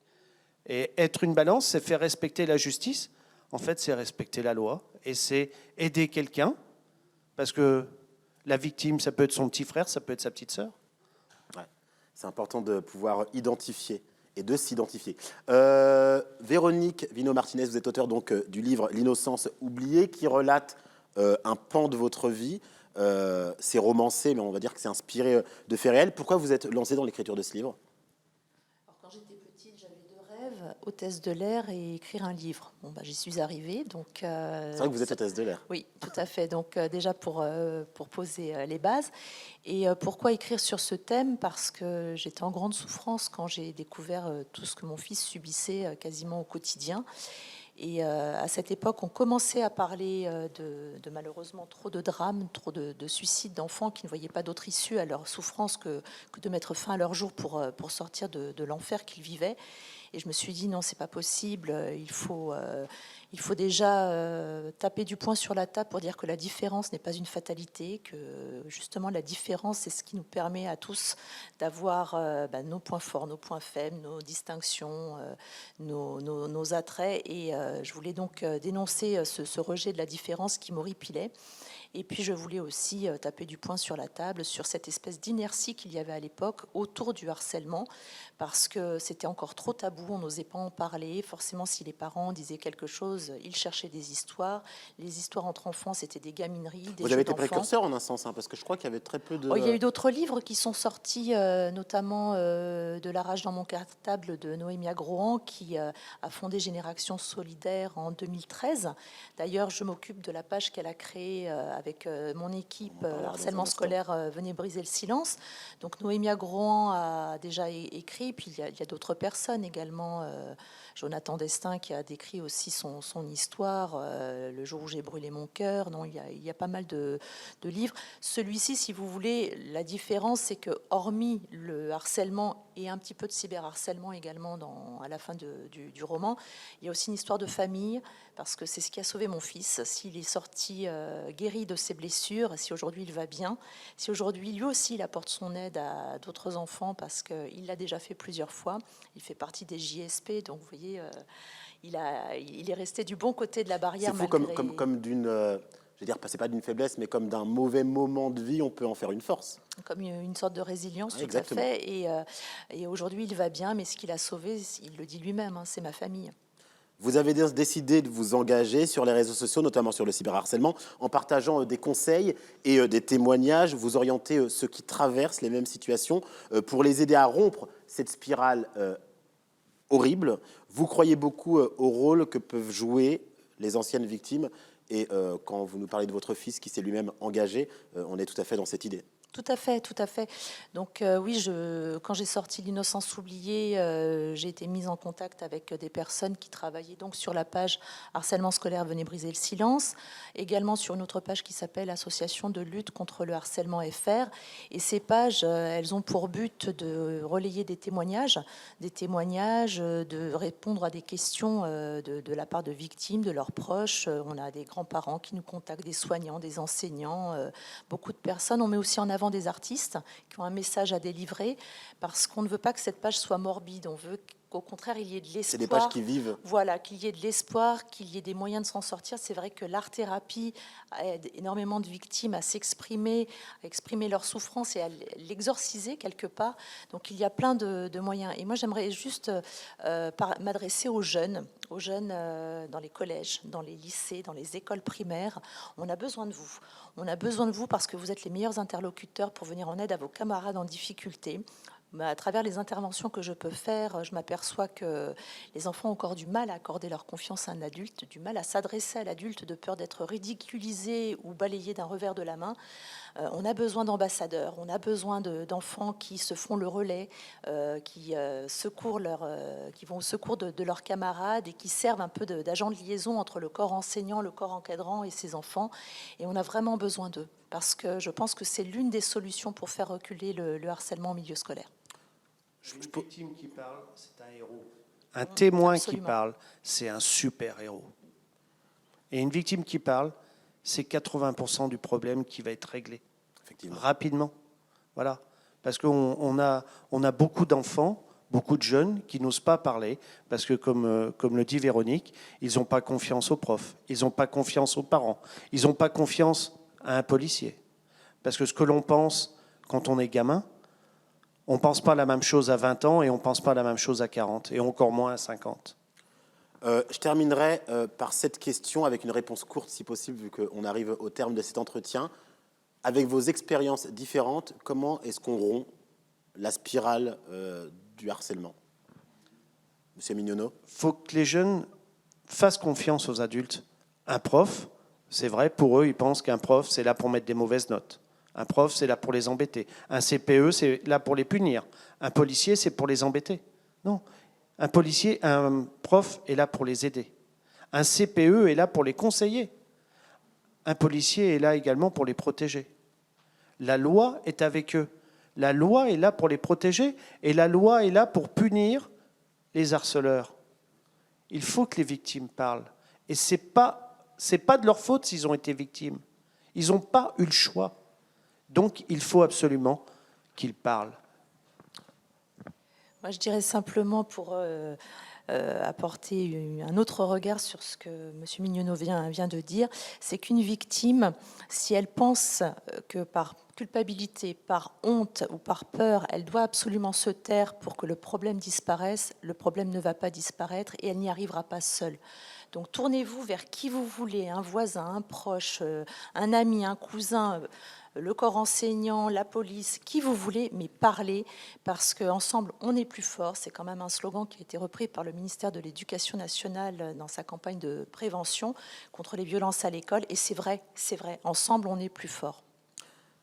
Et être une balance, c'est faire respecter la justice. En fait, c'est respecter la loi. Et c'est aider quelqu'un, parce que la victime, ça peut être son petit frère, ça peut être sa petite sœur. Ouais. C'est important de pouvoir identifier et de s'identifier. Véronique Vino-Martinez, vous êtes auteur donc du livre L'innocence oubliée, qui relate un pan de votre vie. C'est romancé, mais on va dire que c'est inspiré de faits réels. Pourquoi vous êtes lancé dans l'écriture de ce livre? Quand j'étais petite, j'avais deux rêves, hôtesse de l'air et écrire un livre. J'y suis arrivée. C'est vrai que vous êtes hôtesse de l'air. Oui, tout à fait. Donc déjà pour poser les bases. Et pourquoi écrire sur ce thème? Parce que j'étais en grande souffrance quand j'ai découvert tout ce que mon fils subissait quasiment au quotidien. Et à cette époque, on commençait à parler de malheureusement trop de drames, trop de suicides d'enfants qui ne voyaient pas d'autre issue à leur souffrance que de mettre fin à leur jour pour sortir de l'enfer qu'ils vivaient. Et je me suis dit, non, c'est pas possible, il faut déjà taper du poing sur la table pour dire que la différence n'est pas une fatalité, que justement la différence, c'est ce qui nous permet à tous d'avoir nos points forts, nos points faibles, nos distinctions, nos attraits. Et je voulais donc dénoncer ce rejet de la différence qui m'horripilait. Et puis je voulais aussi taper du poing sur la table sur cette espèce d'inertie qu'il y avait à l'époque autour du harcèlement, parce que c'était encore trop tabou, on n'osait pas en parler. Forcément, si les parents disaient quelque chose, ils cherchaient des histoires. Les histoires entre enfants, c'était des gamineries, des jeux d'enfants. Vous avez été précurseur en un sens, parce que je crois qu'il y avait très peu de... Il y a eu d'autres livres qui sont sortis, notamment De la rage dans mon cartable de Noémie Agrohan, qui a fondé Génération Solidaire en 2013. D'ailleurs, je m'occupe de la page qu'elle a créée avec mon équipe harcèlement scolaire, venez briser le silence. Donc Noémie Agrohan a déjà écrit, puis il y a d'autres personnes également, Jonathan Destin qui a décrit aussi son histoire, Le jour où j'ai brûlé mon cœur. Non, il y a pas mal de livres. Celui-ci, si vous voulez, la différence, c'est que hormis le harcèlement et un petit peu de cyberharcèlement également à la fin du roman, il y a aussi une histoire de famille, parce que c'est ce qui a sauvé mon fils. S'il est sorti guéri de ses blessures, si aujourd'hui il va bien, si aujourd'hui lui aussi il apporte son aide à d'autres enfants, parce qu'il l'a déjà fait plusieurs fois, il fait partie des JSP, donc vous voyez, il est resté du bon côté de la barrière. C'est fou, comme d'une... je veux dire, c'est pas d'une faiblesse, mais comme d'un mauvais moment de vie, on peut en faire une force. Comme une sorte de résilience, tout exactement. à fait. Et aujourd'hui, il va bien, mais ce qu'il a sauvé, il le dit lui-même, c'est ma famille. Vous avez décidé de vous engager sur les réseaux sociaux, notamment sur le cyberharcèlement, en partageant des conseils et des témoignages. Vous orientez ceux qui traversent les mêmes situations pour les aider à rompre cette spirale horrible. Vous croyez beaucoup au rôle que peuvent jouer les anciennes victimes. Et quand vous nous parlez de votre fils qui s'est lui-même engagé, on est tout à fait dans cette idée. Tout à fait, tout à fait. Donc oui, quand j'ai sorti L'innocence oubliée, j'ai été mise en contact avec des personnes qui travaillaient donc sur la page harcèlement scolaire, venez briser le silence, également sur une autre page qui s'appelle Association de lutte contre le harcèlement FR. Et ces pages, elles ont pour but de relayer des témoignages, de répondre à des questions de la part de victimes, de leurs proches. On a des grands-parents qui nous contactent, des soignants, des enseignants, beaucoup de personnes. On met aussi en avant des artistes qui ont un message à délivrer parce qu'on ne veut pas que cette page soit morbide. On veut qu'au contraire, il y ait de l'espoir. C'est des pages qui vivent. Voilà, qu'il y ait de l'espoir, qu'il y ait des moyens de s'en sortir. C'est vrai que l'art-thérapie aide énormément de victimes à s'exprimer, à exprimer leur souffrance et à l'exorciser quelque part. Donc il y a plein de moyens. Et moi, j'aimerais juste m'adresser aux jeunes dans les collèges, dans les lycées, dans les écoles primaires. On a besoin de vous. On a besoin de vous parce que vous êtes les meilleurs interlocuteurs pour venir en aide à vos camarades en difficulté. À travers les interventions que je peux faire, je m'aperçois que les enfants ont encore du mal à accorder leur confiance à un adulte, du mal à s'adresser à l'adulte de peur d'être ridiculisés ou balayés d'un revers de la main. On a besoin d'ambassadeurs, on a besoin d'enfants qui se font le relais, qui vont au secours de leurs camarades et qui servent un peu d'agents de liaison entre le corps enseignant, le corps encadrant et ces enfants. Et on a vraiment besoin d'eux, parce que je pense que c'est l'une des solutions pour faire reculer le harcèlement au milieu scolaire. Une victime qui parle, c'est un héros. Un témoin Absolument. qui parle, c'est un super-héros. Et une victime qui parle, c'est 80% du problème qui va être réglé. Effectivement. Rapidement. Voilà. Parce qu'on a beaucoup d'enfants, beaucoup de jeunes qui n'osent pas parler, parce que comme le dit Véronique, ils n'ont pas confiance aux profs, ils n'ont pas confiance aux parents, ils n'ont pas confiance à un policier. Parce que ce que l'on pense quand on est gamin, on ne pense pas la même chose à 20 ans et on ne pense pas la même chose à 40, et encore moins à 50. Je terminerai par cette question avec une réponse courte, si possible, vu qu'on arrive au terme de cet entretien. Avec vos expériences différentes, comment est-ce qu'on rompt la spirale du harcèlement? Monsieur Mignonneau? Il faut que les jeunes fassent confiance aux adultes. Un prof, c'est vrai, pour eux, ils pensent qu'un prof, c'est là pour mettre des mauvaises notes. Un prof, c'est là pour les embêter. Un CPE, c'est là pour les punir. Un policier, c'est pour les embêter. Non. Un prof est là pour les aider. Un CPE est là pour les conseiller. Un policier est là également pour les protéger. La loi est avec eux. La loi est là pour les protéger et la loi est là pour punir les harceleurs. Il faut que les victimes parlent. Et c'est pas de leur faute s'ils ont été victimes. Ils n'ont pas eu le choix. Donc, il faut absolument qu'ils parlent. Moi, je dirais simplement pour apporter un autre regard sur ce que M. Mignonneau vient de dire, c'est qu'une victime, si elle pense que par culpabilité, par honte ou par peur, elle doit absolument se taire pour que le problème disparaisse, le problème ne va pas disparaître et elle n'y arrivera pas seule. Donc tournez-vous vers qui vous voulez, un voisin, un proche, un ami, un cousin, le corps enseignant, la police, qui vous voulez, mais parlez, parce qu'ensemble, on est plus fort. C'est quand même un slogan qui a été repris par le ministère de l'Éducation nationale dans sa campagne de prévention contre les violences à l'école. Et c'est vrai, ensemble, on est plus fort.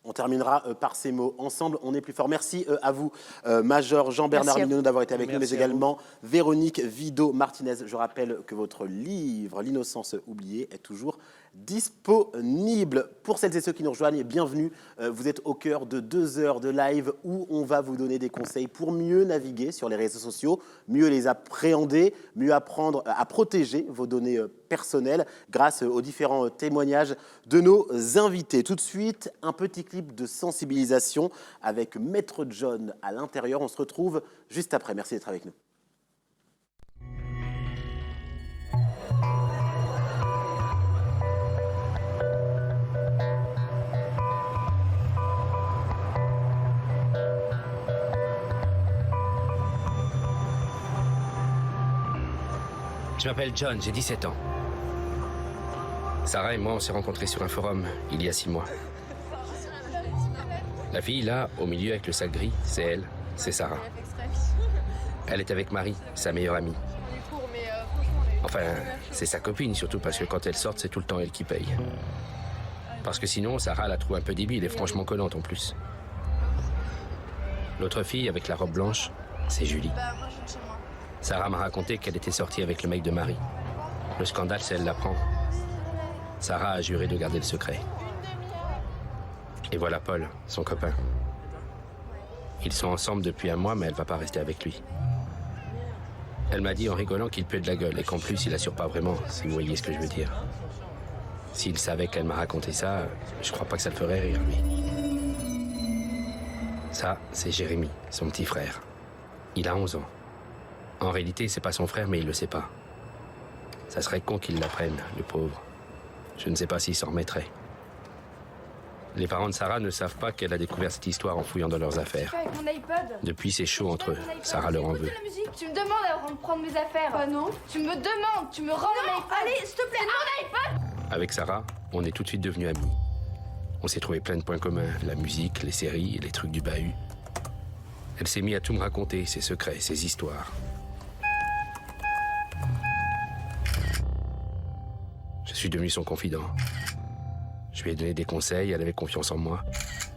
On terminera par ces mots. Ensemble, on est plus fort. Merci à vous, Major Jean-Bernard Mignonneau, d'avoir été avec nous, mais également Véronique Vido-Martinez. Je rappelle que votre livre, L'innocence oubliée, est toujours disponible. Pour celles et ceux qui nous rejoignent, bienvenue. Vous êtes au cœur de 2 heures de live où on va vous donner des conseils pour mieux naviguer sur les réseaux sociaux, mieux les appréhender, mieux apprendre à protéger vos données personnelles grâce aux différents témoignages de nos invités. Tout de suite, un petit clip de sensibilisation avec Maître John à l'intérieur. On se retrouve juste après. Merci d'être avec nous. Je m'appelle John, j'ai 17 ans. Sarah et moi, on s'est rencontrés sur un forum il y a 6 mois. La fille, là, au milieu avec le sac gris, c'est elle, c'est Sarah. Elle est avec Marie, sa meilleure amie. Enfin, c'est sa copine surtout, parce que quand elles sortent, c'est tout le temps elle qui paye. Parce que sinon, Sarah la trouve un peu débile et franchement collante en plus. L'autre fille, avec la robe blanche, c'est Julie. Bah, moi, je rentre chez moi. Sarah m'a raconté qu'elle était sortie avec le mec de Marie. Le scandale, c'est elle l'apprend. Sarah a juré de garder le secret. Et voilà Paul, son copain. Ils sont ensemble depuis un mois, mais elle va pas rester avec lui. Elle m'a dit en rigolant qu'il pue de la gueule et qu'en plus, il assure pas vraiment, si vous voyez ce que je veux dire. S'il savait qu'elle m'a raconté ça, je crois pas que ça le ferait rire, lui. Ça, c'est Jérémy, son petit frère. Il a 11 ans. En réalité, c'est pas son frère, mais il le sait pas. Ça serait con qu'il l'apprenne, le pauvre. Je ne sais pas s'il s'en remettrait. Les parents de Sarah ne savent pas qu'elle a découvert cette histoire en fouillant dans leurs affaires. Avec mon iPod. Depuis, c'est chaud entre eux. Sarah leur en veut. La musique. Tu me demandes avant de prendre mes affaires. Bah non. Tu me demandes, tu me rends mon iPod. Allez, s'il te plaît, mon iPod. Avec Sarah, on est tout de suite devenus amis. On s'est trouvé plein de points communs. La musique, les séries et les trucs du bahut. Elle s'est mise à tout me raconter, ses secrets, ses histoires. Je suis devenu son confident. Je lui ai donné des conseils, elle avait confiance en moi.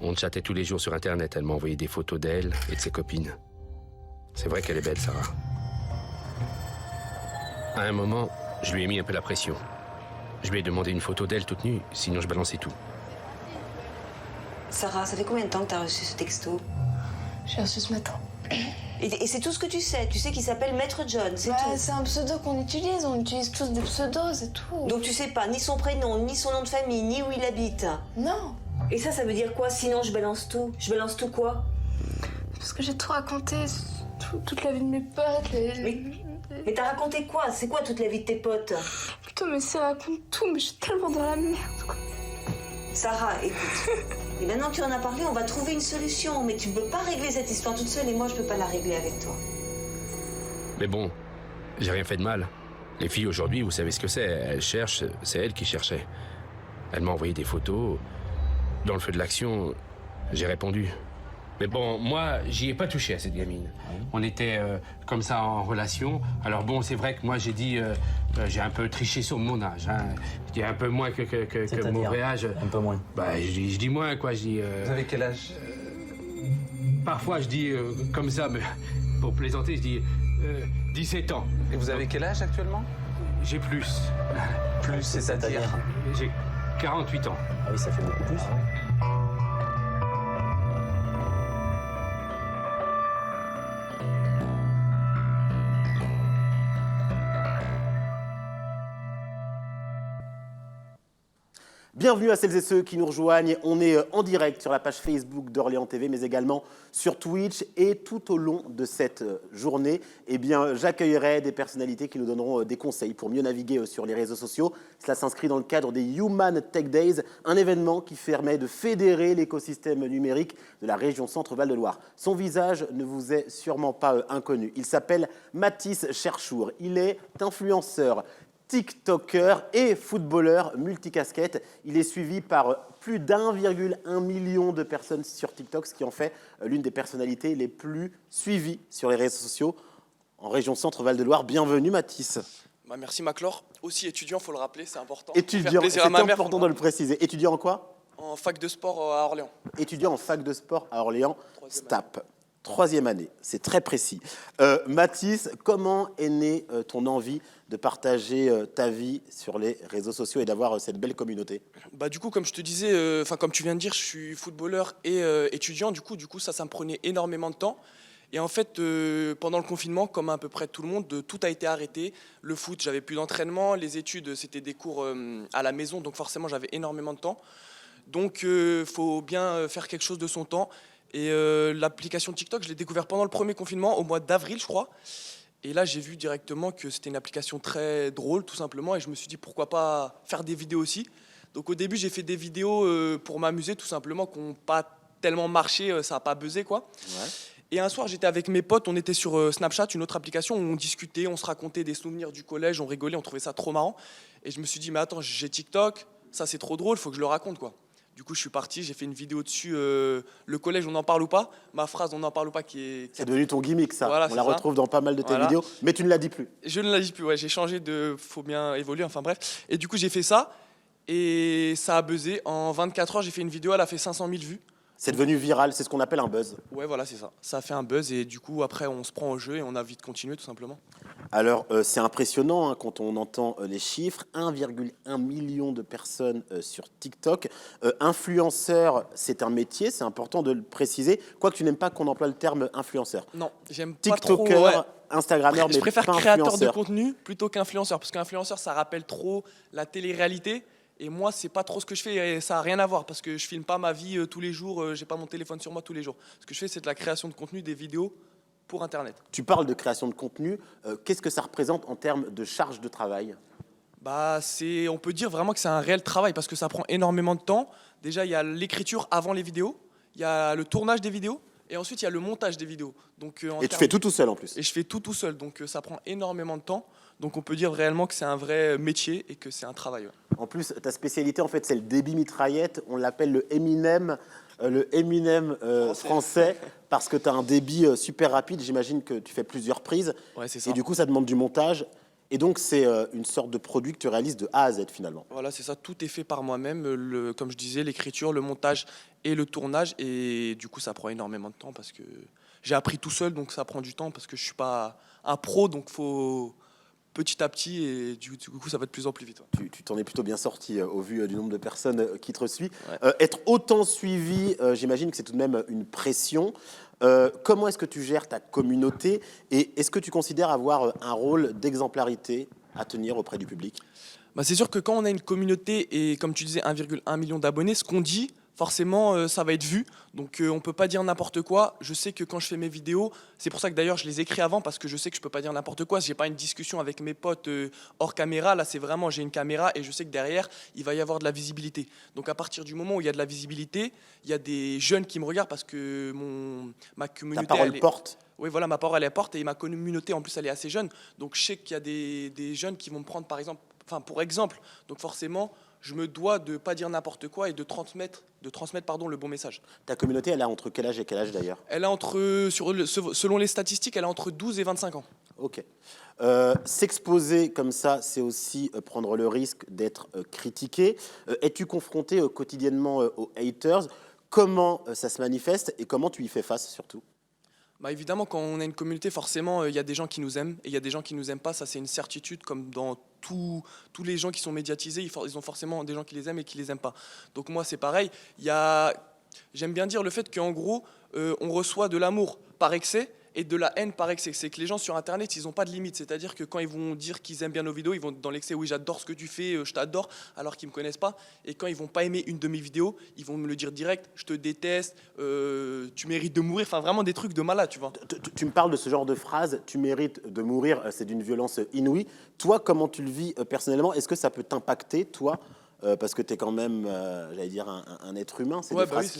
On chattait tous les jours sur Internet, elle m'a envoyé des photos d'elle et de ses copines. C'est vrai qu'elle est belle, Sarah. À un moment, je lui ai mis un peu la pression. Je lui ai demandé une photo d'elle toute nue, sinon je balançais tout. Sarah, ça fait combien de temps que t'as reçu ce texto? J'ai reçu ce matin. Et c'est tout ce que tu sais qu'il s'appelle Maître John, c'est tout. C'est un pseudo qu'on utilise, on utilise tous des pseudos, c'est tout. Donc tu sais pas ni son prénom, ni son nom de famille, ni où il habite? Non. Et ça veut dire quoi? Sinon je balance tout. Je balance tout quoi? Parce que j'ai tout raconté, toute la vie de mes potes. Mais t'as raconté quoi? C'est quoi toute la vie de tes potes? Putain, mais ça raconte tout, mais je suis tellement dans la merde, quoi. Sarah, écoute. Et maintenant que tu en as parlé, on va trouver une solution. Mais tu ne peux pas régler cette histoire toute seule et moi, je peux pas la régler avec toi. Mais bon, j'ai rien fait de mal. Les filles aujourd'hui, vous savez ce que c'est. Elles cherchent, c'est elles qui cherchaient. Elle m'a envoyé des photos. Dans le feu de l'action, j'ai répondu. Mais bon, moi, j'y ai pas touché à cette gamine. On était comme ça en relation. Alors bon, c'est vrai que moi, j'ai dit... j'ai un peu triché sur mon âge. Hein. Je dis un peu moins que mon vrai âge. Un peu moins. Bah, je dis moins, quoi. Je dis, Vous avez quel âge? Parfois, je dis comme ça, mais pour plaisanter, je dis 17 ans. Et vous avez quel âge actuellement? J'ai plus. Plus, c'est-à-dire? J'ai 48 ans. Ah oui, ça fait beaucoup plus. Bienvenue à celles et ceux qui nous rejoignent. On est en direct sur la page Facebook d'Orléans TV, mais également sur Twitch. Et tout au long de cette journée, eh bien, j'accueillerai des personnalités qui nous donneront des conseils pour mieux naviguer sur les réseaux sociaux. Cela s'inscrit dans le cadre des Human Tech Days, un événement qui permet de fédérer l'écosystème numérique de la région Centre-Val de Loire. Son visage ne vous est sûrement pas inconnu. Il s'appelle Mathis Cherchour. Il est influenceur, TikToker et footballeur multicasquette. Il est suivi par plus d'1,1 million de personnes sur TikTok, ce qui en fait l'une des personnalités les plus suivies sur les réseaux sociaux en région Centre-Val de Loire. Bienvenue Mathis. Bah merci Maclore. Aussi étudiant, il faut le rappeler, c'est important. Étudiant, c'est important de le préciser. Étudiant en quoi? En fac de sport à Orléans. Étudiant en fac de sport à Orléans, STAP. Troisième année, c'est très précis. Mathis, comment est née ton envie de partager ta vie sur les réseaux sociaux et d'avoir cette belle communauté? Bah du coup, comme je te disais, comme tu viens de dire, je suis footballeur et étudiant. Du coup, ça me prenait énormément de temps. Et en fait, pendant le confinement, comme à peu près tout le monde, tout a été arrêté. Le foot, j'avais plus d'entraînement. Les études, c'était des cours à la maison, donc forcément, j'avais énormément de temps. Donc, faut bien faire quelque chose de son temps. Et l'application TikTok, je l'ai découvert pendant le premier confinement, au mois d'avril, je crois. Et là, j'ai vu directement que c'était une application très drôle, tout simplement. Et je me suis dit, pourquoi pas faire des vidéos aussi. Donc au début, j'ai fait des vidéos pour m'amuser, tout simplement, qui n'ont pas tellement marché, ça n'a pas buzzé, quoi. Ouais. Et un soir, j'étais avec mes potes, on était sur Snapchat, une autre application, où on discutait, on se racontait des souvenirs du collège, on rigolait, on trouvait ça trop marrant. Et je me suis dit, mais attends, j'ai TikTok, ça c'est trop drôle, il faut que je le raconte, quoi. Du coup, je suis parti, j'ai fait une vidéo dessus, le collège, on en parle ou pas, ma phrase, on en parle ou pas, qui est... C'est devenu ton gimmick, ça. Voilà, on la retrouve dans pas mal de tes vidéos, mais tu ne la dis plus. Je ne la dis plus, ouais, j'ai changé de... Faut bien évoluer, enfin bref. Et du coup, j'ai fait ça, et ça a buzzé. En 24 heures, j'ai fait une vidéo, elle a fait 500 000 vues. C'est devenu viral, c'est ce qu'on appelle un buzz. Ouais, voilà, c'est ça. Ça a fait un buzz et du coup, après, on se prend au jeu et on a envie de continuer tout simplement. Alors, c'est impressionnant hein, quand on entend les chiffres. 1,1 million de personnes sur TikTok. Influenceur, c'est un métier, c'est important de le préciser. Quoique tu n'aimes pas qu'on emploie le terme influenceur. Non, j'aime pas trop. TikToker, Ouais. Instagrammeur, mais je préfère pas créateur influenceur. de contenu plutôt qu'influenceur parce qu'influenceur, ça rappelle trop la télé-réalité. Et moi, c'est pas trop ce que je fais et ça a rien à voir parce que je filme pas ma vie tous les jours, j'ai pas mon téléphone sur moi tous les jours. Ce que je fais, c'est de la création de contenu, des vidéos pour Internet. Tu parles de création de contenu. Qu'est-ce que ça représente en termes de charge de travail? Bah, on peut dire vraiment que c'est un réel travail parce que ça prend énormément de temps. Déjà, il y a l'écriture avant les vidéos, il y a le tournage des vidéos et ensuite il y a le montage des vidéos. Donc, Et tu fais tout seul en plus. Et je fais tout seul, donc ça prend énormément de temps. Donc on peut dire réellement que c'est un vrai métier et que c'est un travail. Ouais. En plus, ta spécialité, en fait, c'est le débit mitraillette. On l'appelle le Eminem français parce que tu as un débit super rapide. J'imagine que tu fais plusieurs prises. Ouais, c'est ça. Et du coup, ça demande du montage. Et donc, c'est une sorte de produit que tu réalises de A à Z, finalement. Voilà, c'est ça. Tout est fait par moi-même. Comme je disais, l'écriture, le montage et le tournage. Et du coup, ça prend énormément de temps parce que j'ai appris tout seul. Donc ça prend du temps parce que je suis pas un pro. Donc il faut... petit à petit et du coup ça va de plus en plus vite. Ouais. Tu t'en es plutôt bien sorti au vu du nombre de personnes qui te suivent. Ouais. Être autant suivi, j'imagine que c'est tout de même une pression. Comment est-ce que tu gères ta communauté et est-ce que tu considères avoir un rôle d'exemplarité à tenir auprès du public? Bah, c'est sûr que quand on a une communauté et comme tu disais 1,1 million d'abonnés, ce qu'on dit, forcément, ça va être vu. Donc, on ne peut pas dire n'importe quoi. Je sais que quand je fais mes vidéos, c'est pour ça que d'ailleurs, je les écris avant parce que je sais que je ne peux pas dire n'importe quoi. Je n'ai pas une discussion avec mes potes hors caméra. Là, c'est vraiment, j'ai une caméra et je sais que derrière, il va y avoir de la visibilité. Donc, à partir du moment où il y a de la visibilité, il y a des jeunes qui me regardent parce que ma communauté... Ta parole porte. Oui, voilà, ma parole, elle porte et ma communauté, en plus, elle est assez jeune. Donc, je sais qu'il y a des jeunes qui vont me prendre, pour exemple. Donc, forcément... je me dois de ne pas dire n'importe quoi et de transmettre le bon message. Ta communauté, elle a entre quel âge et quel âge d'ailleurs? Elle a selon les statistiques, elle a entre 12 et 25 ans. Ok. S'exposer comme ça, c'est aussi prendre le risque d'être critiqué. Es-tu confronté quotidiennement aux haters? Comment ça se manifeste et comment tu y fais face surtout? Bah évidemment, quand on a une communauté, forcément, il y a des gens qui nous aiment et il y a des gens qui nous aiment pas. Ça, c'est une certitude, comme dans tous les gens qui sont médiatisés, ils ont forcément des gens qui les aiment et qui les aiment pas. Donc moi, c'est pareil. J'aime bien dire le fait qu'en gros, on reçoit de l'amour par excès et de la haine par excès. C'est que les gens sur Internet, ils n'ont pas de limite. C'est-à-dire que quand ils vont dire qu'ils aiment bien nos vidéos, ils vont dans l'excès, oui, j'adore ce que tu fais, je t'adore, alors qu'ils ne me connaissent pas. Et quand ils vont pas aimer une de mes vidéos, ils vont me le dire direct, je te déteste, tu mérites de mourir. Enfin, vraiment des trucs de malade, tu vois. Tu me parles de ce genre de phrase, tu mérites de mourir, c'est d'une violence inouïe. Toi, comment tu le vis personnellement? Est-ce que ça peut t'impacter, toi? Parce que tu es quand même, j'allais dire, un être humain. C'est des phrases qui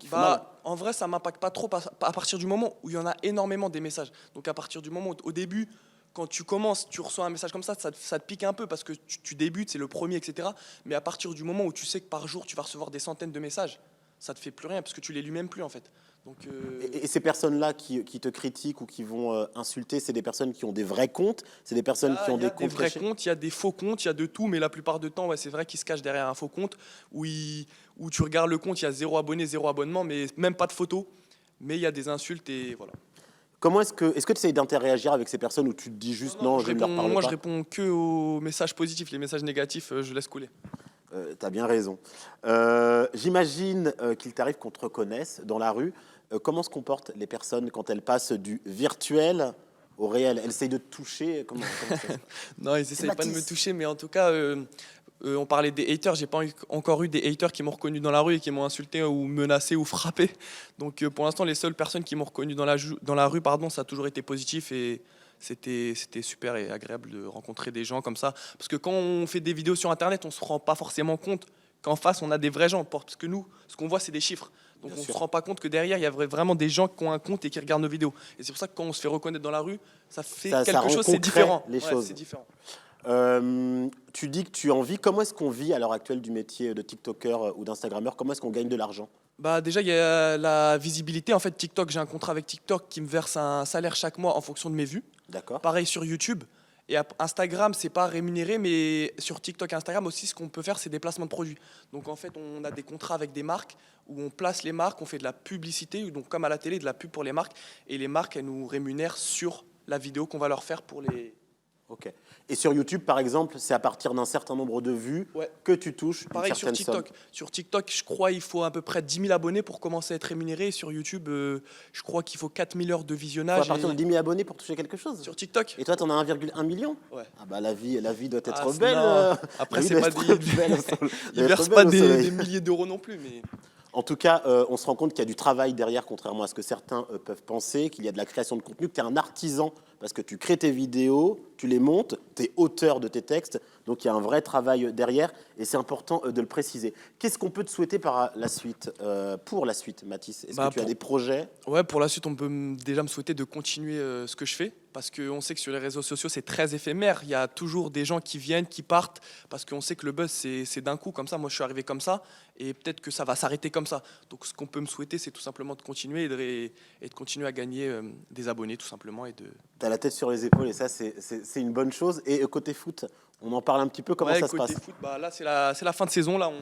font mal. En vrai, ça ne m'impacte pas trop à partir du moment où il y en a énormément des messages. Donc à partir du moment où, au début, quand tu commences, tu reçois un message comme ça te pique un peu parce que tu débutes, c'est le premier, etc. Mais à partir du moment où tu sais que par jour, tu vas recevoir des centaines de messages, ça ne te fait plus rien parce que tu les lis même plus, en fait. Donc, Et ces personnes-là qui te critiquent ou qui vont insulter, c'est des personnes qui ont des vrais comptes? C'est des personnes qui ont des comptes Il y a des vrais cachés? comptes, il y a des faux comptes, il y a de tout, mais la plupart du temps, ouais, c'est vrai qu'ils se cachent derrière un faux compte où tu regardes le compte, il y a 0 abonné, 0 abonnement, mais même pas de photos, mais il y a des insultes et voilà. Est-ce que tu essayes d'interagir avec ces personnes ou tu te dis juste non, je ne leur parle pas? Moi, je réponds que aux messages positifs, les messages négatifs, je laisse couler. T'as bien raison. J'imagine qu'il t'arrive qu'on te reconnaisse dans la rue. Comment se comportent les personnes quand elles passent du virtuel au réel? Elles essayent de te toucher? Comment ça se passe? Non, ils n'essayent pas de me toucher, mais en tout cas, on parlait des haters. J'ai pas encore eu des haters qui m'ont reconnu dans la rue et qui m'ont insulté ou menacé ou frappé. Donc pour l'instant, les seules personnes qui m'ont reconnu dans la rue, ça a toujours été positif et c'était super et agréable de rencontrer des gens comme ça. Parce que quand on fait des vidéos sur Internet, on ne se rend pas forcément compte qu'en face, on a des vrais gens. Parce que nous, ce qu'on voit, c'est des chiffres. Donc on ne se rend pas compte que derrière, il y a vraiment des gens qui ont un compte et qui regardent nos vidéos. Et c'est pour ça que quand on se fait reconnaître dans la rue, ça fait quelque chose, c'est différent. C'est différent. Tu dis que tu en vis. Comment est-ce qu'on vit à l'heure actuelle du métier de TikToker ou d'Instagrammeur? Comment est-ce qu'on gagne de l'argent? Déjà, il y a la visibilité. En fait, TikTok, j'ai un contrat avec TikTok qui me verse un salaire chaque mois en fonction de mes vues. D'accord. Pareil sur YouTube. Et Instagram, c'est pas rémunéré, mais sur TikTok et Instagram aussi, ce qu'on peut faire, c'est des placements de produits. Donc en fait, on a des contrats avec des marques où on place les marques, on fait de la publicité, donc comme à la télé, de la pub pour les marques. Et les marques, elles nous rémunèrent sur la vidéo qu'on va leur faire pour les... Ok. Et sur YouTube, par exemple, c'est à partir d'un certain nombre de vues que tu touches Pareil une sur certaine somme. TikTok. Sur TikTok, je crois qu'il faut à peu près 10 000 abonnés pour commencer à être rémunéré. Et sur YouTube, je crois qu'il faut 4 000 heures de visionnage. Faut à partir de 10 000 abonnés pour toucher quelque chose. Sur TikTok. Et toi, t'en as 1,1 million. Ouais. Ah bah la vie doit être Ah, belle. non. Après, c'est pas ils versent pas des milliers d'euros non plus, mais... En tout cas, on se rend compte qu'il y a du travail derrière, contrairement à ce que certains peuvent penser, qu'il y a de la création de contenu, que tu es un artisan, parce que tu crées tes vidéos, tu les montes, tu es auteur de tes textes, donc il y a un vrai travail derrière, et c'est important de le préciser. Qu'est-ce qu'on peut te souhaiter par la suite, pour la suite, Mathis? Est-ce que tu as des projets? Ouais, pour la suite, on peut déjà me souhaiter de continuer ce que je fais, parce qu'on sait que sur les réseaux sociaux, c'est très éphémère. Il y a toujours des gens qui viennent, qui partent, parce qu'on sait que le buzz, c'est d'un coup comme ça. Moi, je suis arrivé comme ça, et peut-être que ça va s'arrêter comme ça. Donc, ce qu'on peut me souhaiter, c'est tout simplement de continuer et de continuer à gagner des abonnés, tout simplement. Tu as la tête sur les épaules, et ça, c'est une bonne chose. Et côté foot, on en parle un petit peu, comment ça se passe? Côté foot, là, c'est la fin de saison. Là,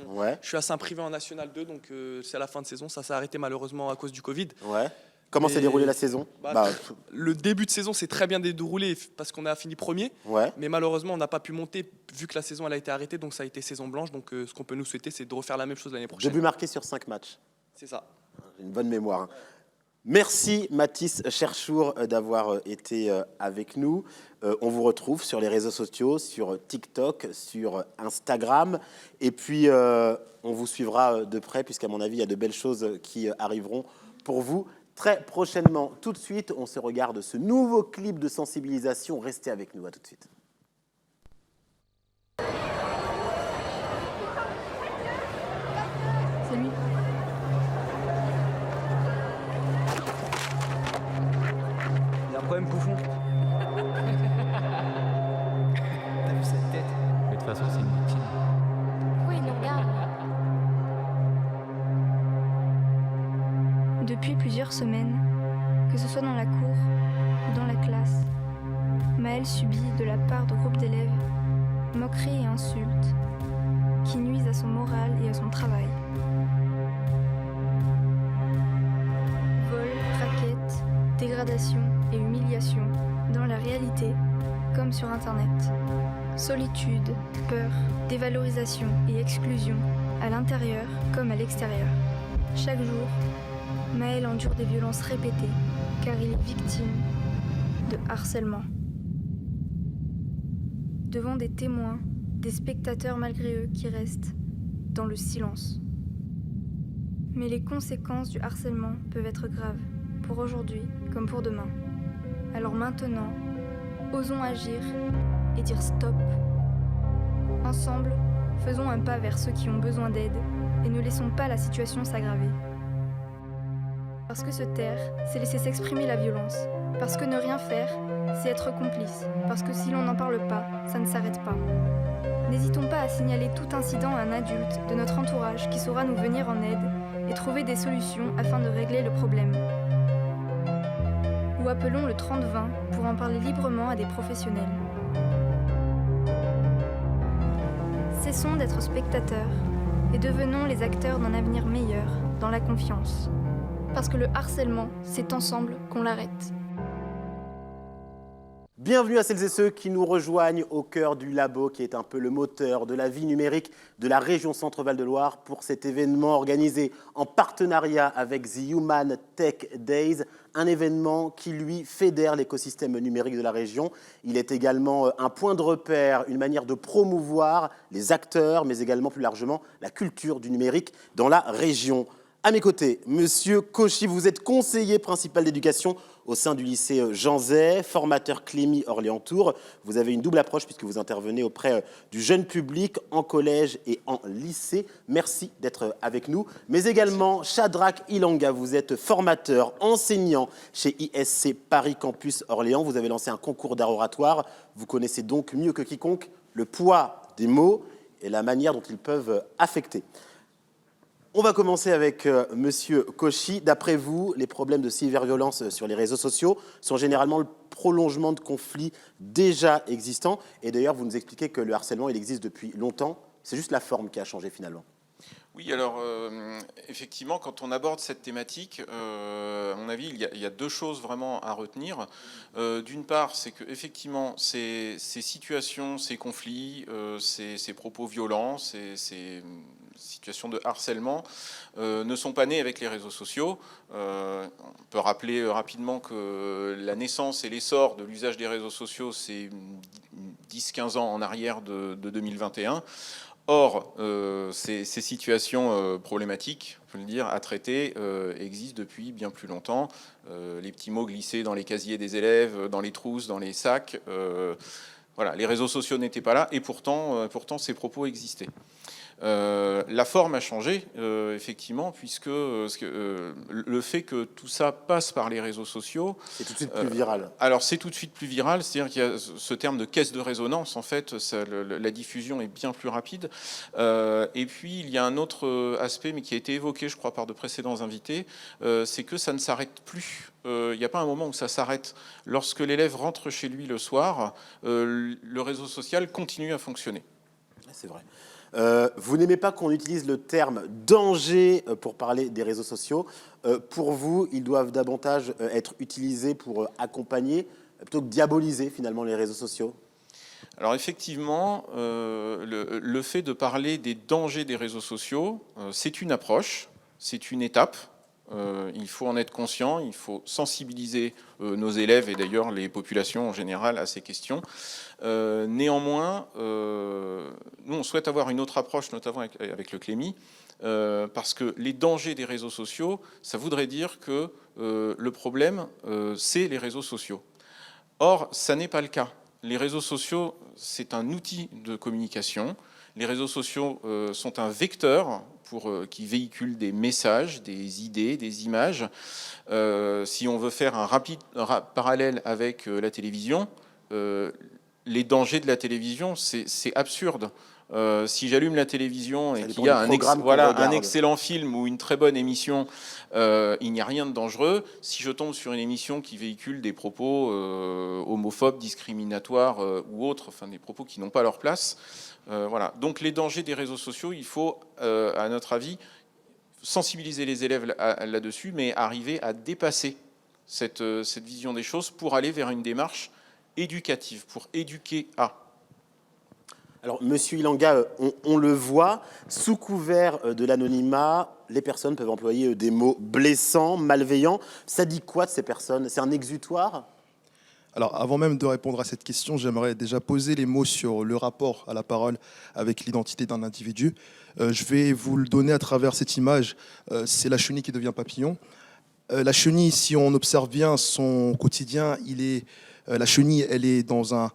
je suis à Saint-Privé en National 2, donc c'est à la fin de saison. Ça s'est arrêté malheureusement à cause du Covid. Ouais. Comment s'est déroulée la saison? Le début de saison s'est très bien déroulé parce qu'on a fini premier. Ouais. Mais malheureusement, on n'a pas pu monter vu que la saison elle a été arrêtée. Donc ça a été saison blanche. Donc ce qu'on peut nous souhaiter, c'est de refaire la même chose l'année prochaine. 2 buts marqués sur 5 matchs. C'est ça. Une bonne mémoire. Hein. Merci Mathis Cherchour d'avoir été avec nous. On vous retrouve sur les réseaux sociaux, sur TikTok, sur Instagram. Et puis, on vous suivra de près, puisqu'à mon avis, il y a de belles choses qui arriveront pour vous très prochainement. Tout de suite, on se regarde ce nouveau clip de sensibilisation. Restez avec nous, à tout de suite. C'est lui. Il y a un problème, bouffon. T'as vu cette tête? Mais de toute façon, c'est une victime. Pourquoi il nous regarde? Depuis plusieurs semaines, que ce soit dans la cour ou dans la classe, Maëlle subit de la part de groupes d'élèves moqueries et insultes qui nuisent à son moral et à son travail. Vols, raquettes, dégradation et humiliation dans la réalité comme sur Internet. Solitude, peur, dévalorisation et exclusion à l'intérieur comme à l'extérieur. Chaque jour, Maëlle endure des violences répétées car il est victime de harcèlement. Devant des témoins, des spectateurs malgré eux qui restent dans le silence. Mais les conséquences du harcèlement peuvent être graves, pour aujourd'hui comme pour demain. Alors maintenant, osons agir et dire stop. Ensemble, faisons un pas vers ceux qui ont besoin d'aide et ne laissons pas la situation s'aggraver. Parce que se taire, c'est laisser s'exprimer la violence. Parce que ne rien faire, c'est être complice. Parce que si l'on n'en parle pas, ça ne s'arrête pas. N'hésitons pas à signaler tout incident à un adulte de notre entourage qui saura nous venir en aide et trouver des solutions afin de régler le problème. Ou appelons le 30-20 pour en parler librement à des professionnels. Cessons d'être spectateurs et devenons les acteurs d'un avenir meilleur dans la confiance. Parce que le harcèlement, c'est ensemble qu'on l'arrête. Bienvenue à celles et ceux qui nous rejoignent au cœur du labo, qui est un peu le moteur de la vie numérique de la région Centre-Val de Loire pour cet événement organisé en partenariat avec The Human Tech Days, un événement qui, lui, fédère l'écosystème numérique de la région. Il est également un point de repère, une manière de promouvoir les acteurs, mais également plus largement la culture du numérique dans la région. À mes côtés, Monsieur Cauchy, vous êtes conseiller principal d'éducation au sein du lycée Jean Zay, formateur Clémy Orléans-Tours. Vous avez une double approche puisque vous intervenez auprès du jeune public en collège et en lycée. Merci d'être avec nous. Mais également, Shadrach Ilanga, vous êtes formateur, enseignant chez ISC Paris Campus Orléans. Vous avez lancé un concours d'art oratoire. Vous connaissez donc mieux que quiconque le poids des mots et la manière dont ils peuvent affecter. On va commencer avec Monsieur Cauchy. D'après vous, les problèmes de cyberviolence sur les réseaux sociaux sont généralement le prolongement de conflits déjà existants. Et d'ailleurs, vous nous expliquez que le harcèlement, il existe depuis longtemps. C'est juste la forme qui a changé finalement. Oui, alors effectivement, quand on aborde cette thématique, à mon avis, il y a deux choses vraiment à retenir. D'une part, c'est que effectivement, ces situations, ces conflits, ces propos violents, ces situations de harcèlement ne sont pas nées avec les réseaux sociaux. On peut rappeler rapidement que la naissance et l'essor de l'usage des réseaux sociaux, c'est 10-15 ans en arrière de 2021. Or, ces situations problématiques, on peut le dire, à traiter, existent depuis bien plus longtemps. Les petits mots glissés dans les casiers des élèves, dans les trousses, dans les sacs. Voilà, les réseaux sociaux n'étaient pas là et pourtant ces propos existaient. La forme a changé, effectivement, puisque le fait que tout ça passe par les réseaux sociaux... C'est tout de suite plus viral. Alors, c'est tout de suite plus viral, c'est-à-dire qu'il y a ce terme de caisse de résonance, en fait, la diffusion est bien plus rapide. Et puis, il y a un autre aspect, mais qui a été évoqué, je crois, par de précédents invités, c'est que ça ne s'arrête plus. Il n'y a pas un moment où ça s'arrête. Lorsque l'élève rentre chez lui le soir, le réseau social continue à fonctionner. C'est vrai. Vous n'aimez pas qu'on utilise le terme danger pour parler des réseaux sociaux. Pour vous, ils doivent davantage être utilisés pour accompagner, plutôt que diaboliser finalement les réseaux sociaux. Alors effectivement, le fait de parler des dangers des réseaux sociaux, c'est une approche, c'est une étape. Il faut en être conscient, il faut sensibiliser nos élèves et d'ailleurs les populations en général à ces questions. Néanmoins, nous on souhaite avoir une autre approche, notamment avec le Clémy, parce que les dangers des réseaux sociaux, ça voudrait dire que le problème, c'est les réseaux sociaux. Or, ça n'est pas le cas. Les réseaux sociaux, c'est un outil de communication. Les réseaux sociaux sont un vecteur qui véhicule des messages, des idées, des images. Si on veut faire un rapide parallèle avec la télévision, les dangers de la télévision, c'est absurde. Si j'allume la télévision et qu'il y a un excellent film ou une très bonne émission, il n'y a rien de dangereux. Si je tombe sur une émission qui véhicule des propos homophobes, discriminatoires ou autres, enfin des propos qui n'ont pas leur place, voilà. Donc les dangers des réseaux sociaux, il faut, à notre avis, sensibiliser les élèves là-dessus, mais arriver à dépasser cette vision des choses pour aller vers une démarche éducative, pour éduquer à. Alors, Monsieur Ilanga, on le voit, sous couvert de l'anonymat, les personnes peuvent employer des mots blessants, malveillants. Ça dit quoi de ces personnes? C'est un exutoire? Alors, avant même de répondre à cette question, j'aimerais déjà poser les mots sur le rapport à la parole avec l'identité d'un individu. Je vais vous le donner à travers cette image. C'est la chenille qui devient papillon. La chenille, si on observe bien son quotidien, la chenille, elle est dans un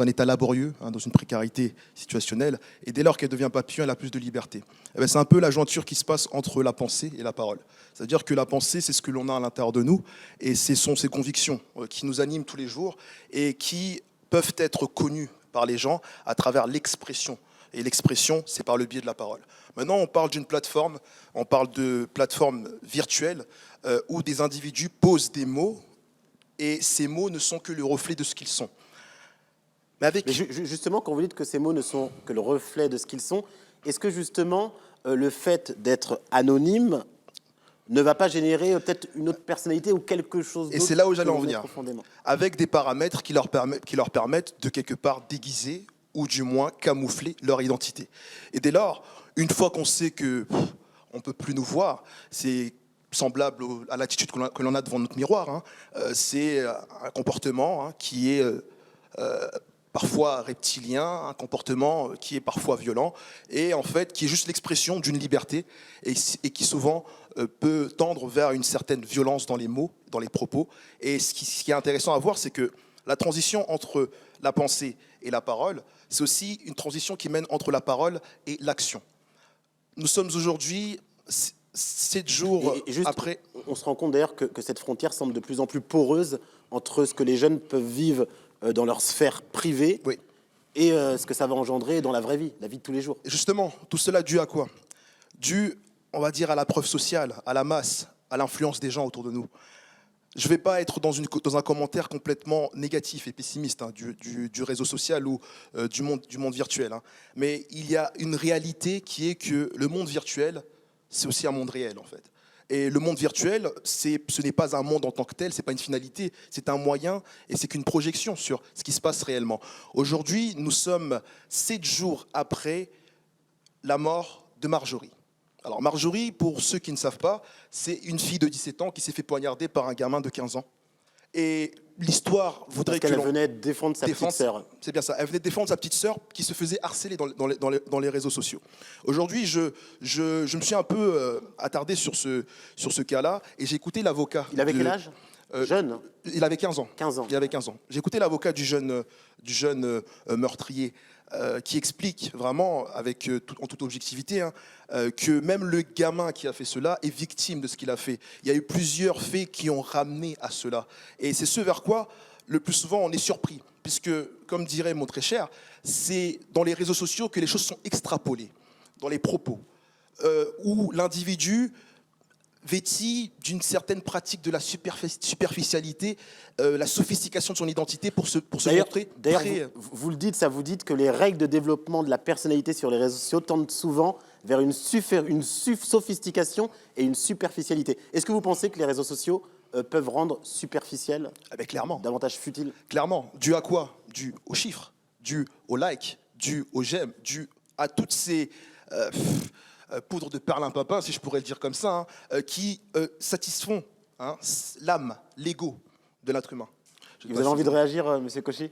état laborieux, dans une précarité situationnelle, et dès lors qu'elle devient papillon, elle a plus de liberté. C'est un peu la jointure qui se passe entre la pensée et la parole. C'est-à-dire que la pensée, c'est ce que l'on a à l'intérieur de nous, et ce sont ces convictions qui nous animent tous les jours et qui peuvent être connues par les gens à travers l'expression. Et l'expression, c'est par le biais de la parole. Maintenant, on parle d'une plateforme, on parle de plateforme virtuelle où des individus posent des mots, et ces mots ne sont que le reflet de ce qu'ils sont. Mais justement, quand vous dites que ces mots ne sont que le reflet de ce qu'ils sont, est-ce que justement le fait d'être anonyme ne va pas générer peut-être une autre personnalité ou quelque chose d'autre? Et c'est là où j'allais en venir, avec des paramètres qui leur permettent de quelque part déguiser ou du moins camoufler leur identité. Et dès lors, une fois qu'on sait qu'on ne peut plus nous voir, c'est semblable à l'attitude que l'on a devant notre miroir. C'est un comportement qui est parfois reptilien, un comportement qui est parfois violent, et en fait qui est juste l'expression d'une liberté, et qui souvent peut tendre vers une certaine violence dans les mots, dans les propos. Et ce qui est intéressant à voir, c'est que la transition entre la pensée et la parole, c'est aussi une transition qui mène entre la parole et l'action. Nous sommes aujourd'hui 7 jours après. On se rend compte d'ailleurs que cette frontière semble de plus en plus poreuse entre ce que les jeunes peuvent vivre dans leur sphère privée et ce que ça va engendrer dans la vraie vie, la vie de tous les jours. Et justement, tout cela dû à quoi? Dû on va dire, à la preuve sociale, à la masse, à l'influence des gens autour de nous. Je ne vais pas être dans un commentaire complètement négatif et pessimiste du réseau social ou du monde virtuel. Mais il y a une réalité qui est que le monde virtuel, c'est aussi un monde réel, en fait. Et le monde virtuel, ce n'est pas un monde en tant que tel, ce n'est pas une finalité, c'est un moyen et c'est qu'une projection sur ce qui se passe réellement. Aujourd'hui, nous sommes 7 jours après la mort de Marjorie. Alors Marjorie, pour ceux qui ne savent pas, c'est une fille de 17 ans qui s'est fait poignarder par un gamin de 15 ans. Et l'histoire voudrait qu'elle venait défendre sa petite sœur. C'est bien ça, elle venait défendre sa petite sœur qui se faisait harceler dans les réseaux sociaux. Aujourd'hui, je me suis un peu attardé sur ce cas-là et j'ai écouté l'avocat. Il avait quel âge Jeune. Il avait 15 ans. 15 ans. Il avait 15 ans. J'ai écouté l'avocat du jeune meurtrier qui explique vraiment, en toute objectivité, que même le gamin qui a fait cela est victime de ce qu'il a fait. Il y a eu plusieurs faits qui ont ramené à cela. Et c'est ce vers quoi, le plus souvent, on est surpris. Puisque, comme dirait mon très cher, c'est dans les réseaux sociaux que les choses sont extrapolées, dans les propos, où l'individu vêti d'une certaine pratique de la superficialité, la sophistication de son identité pour se montrer. D'ailleurs, vous le dites, ça vous dites que les règles de développement de la personnalité sur les réseaux sociaux tendent souvent vers une sophistication et une superficialité. Est-ce que vous pensez que les réseaux sociaux peuvent rendre superficiels, clairement, davantage futiles? Clairement. Dû à quoi? Dû aux chiffres, dû aux likes, dû aux j'aime, dû à toutes ces poudre de perlimpinpin, si je pourrais le dire comme ça, qui satisfont l'âme, l'ego de l'être humain. Vous avez envie de réagir, Monsieur Cauchy?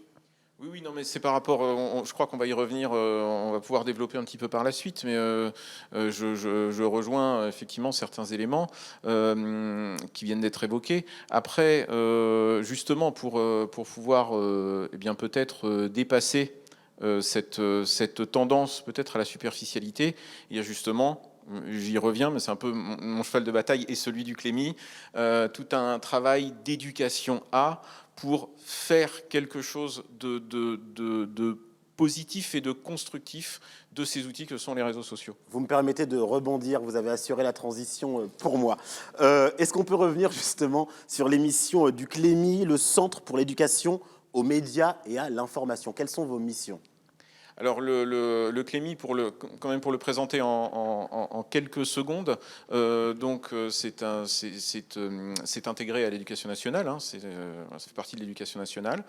Oui, non, mais c'est par rapport. Je crois qu'on va y revenir. On va pouvoir développer un petit peu par la suite, mais je rejoins effectivement certains éléments qui viennent d'être évoqués. Après, justement, pour pouvoir, eh bien, peut-être dépasser cette tendance peut-être à la superficialité, il y a justement, j'y reviens, mais c'est un peu mon cheval de bataille et celui du Clémy, tout un travail d'éducation pour faire quelque chose de positif et de constructif de ces outils que sont les réseaux sociaux. Vous me permettez de rebondir, vous avez assuré la transition pour moi. Est-ce qu'on peut revenir justement sur l'émission du Clémy, le Centre pour l'éducation aux médias et à l'information? Quelles sont vos missions? Alors le Clémy, quand même pour le présenter en quelques secondes, donc c'est intégré à l'éducation nationale, ça fait partie de l'éducation nationale.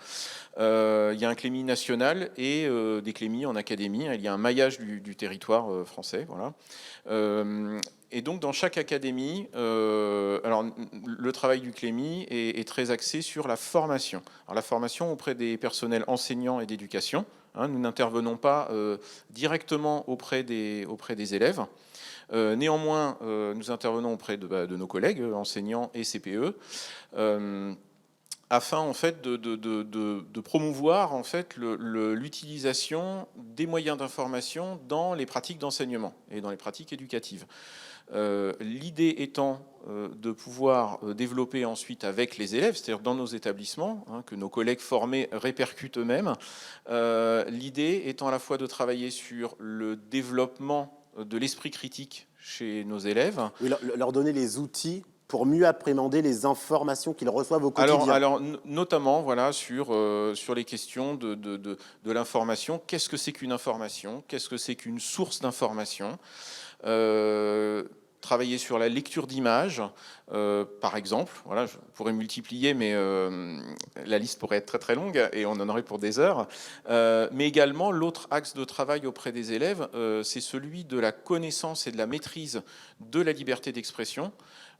Il y a un Clémy national et des Clémy en académie. Il y a un maillage du territoire français, voilà. Et donc dans chaque académie, alors le travail du Clémy est très axé sur la formation. Alors la formation auprès des personnels enseignants et d'éducation. Nous n'intervenons pas directement auprès des élèves. Néanmoins, nous intervenons auprès de nos collègues enseignants et CPE, afin en fait de promouvoir en fait l'utilisation des moyens d'information dans les pratiques d'enseignement et dans les pratiques éducatives. L'idée étant de pouvoir développer ensuite avec les élèves, c'est-à-dire dans nos établissements, que nos collègues formés répercutent eux-mêmes, l'idée étant à la fois de travailler sur le développement de l'esprit critique chez nos élèves. Oui, leur donner les outils pour mieux appréhender les informations qu'ils reçoivent au quotidien. Alors notamment voilà, sur les questions de l'information. Qu'est-ce que c'est qu'une information? Qu'est-ce que c'est qu'une source d'information? Travailler sur la lecture d'images, par exemple. Voilà, je pourrais multiplier, mais la liste pourrait être très très longue et on en aurait pour des heures. Mais également, l'autre axe de travail auprès des élèves, c'est celui de la connaissance et de la maîtrise de la liberté d'expression.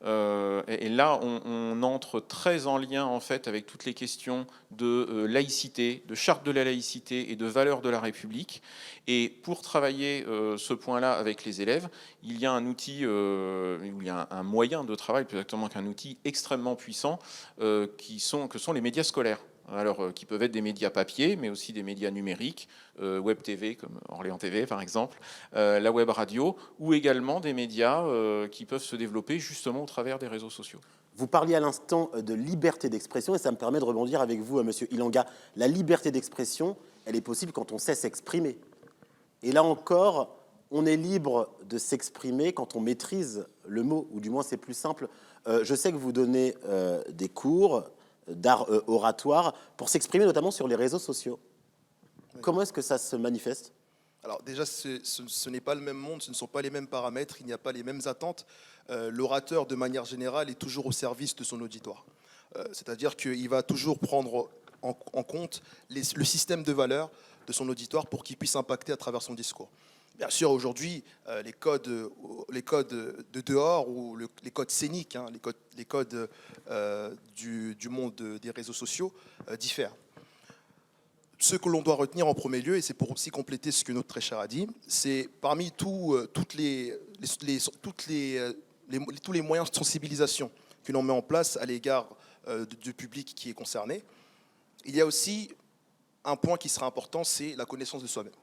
Et là, on entre très en lien en fait avec toutes les questions de laïcité, de charte de la laïcité et de valeurs de la République. Et pour travailler ce point-là avec les élèves, il y a un outil, il y a un moyen de travail, plus exactement qu'un outil extrêmement puissant, que sont les médias scolaires. Alors, qui peuvent être des médias papier, mais aussi des médias numériques, web TV, comme Orléans TV par exemple, la web radio, ou également des médias qui peuvent se développer justement au travers des réseaux sociaux. Vous parliez à l'instant de liberté d'expression, et ça me permet de rebondir avec vous, Monsieur Ilanga. La liberté d'expression, elle est possible quand on sait s'exprimer. Et là encore, on est libre de s'exprimer quand on maîtrise le mot, ou du moins c'est plus simple. Je sais que vous donnez des cours d'art oratoire pour s'exprimer notamment sur les réseaux sociaux. Oui. Comment est-ce que ça se manifeste ? Alors déjà, ce n'est pas le même monde, ce ne sont pas les mêmes paramètres, il n'y a pas les mêmes attentes. L'orateur, de manière générale, est toujours au service de son auditoire. C'est-à-dire qu'il va toujours prendre en compte le système de valeurs de son auditoire pour qu'il puisse impacter à travers son discours. Bien sûr, aujourd'hui, les codes de dehors ou les codes scéniques, hein, les codes du monde des réseaux sociaux diffèrent. Ce que l'on doit retenir en premier lieu, et c'est pour aussi compléter ce que notre très cher a dit, c'est parmi tous les moyens de sensibilisation que l'on met en place à l'égard du public qui est concerné, il y a aussi un point qui sera important, c'est la connaissance de soi-même.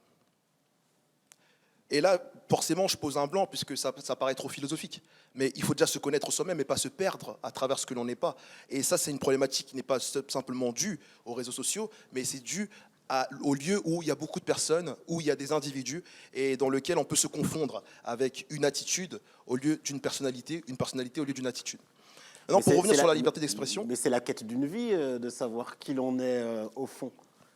Et là, forcément, je pose un blanc, puisque ça paraît trop philosophique. Mais il faut déjà se connaître soi-même et pas se perdre à travers ce que l'on n'est pas. Et ça, c'est une problématique qui n'est pas simplement due aux réseaux sociaux, mais c'est dû au lieu où il y a beaucoup de personnes, où il y a des individus, et dans lequel on peut se confondre avec une attitude au lieu d'une personnalité, une personnalité au lieu d'une attitude. Maintenant, pour revenir sur la liberté d'expression... Mais c'est la quête d'une vie de savoir qui l'on est au fond.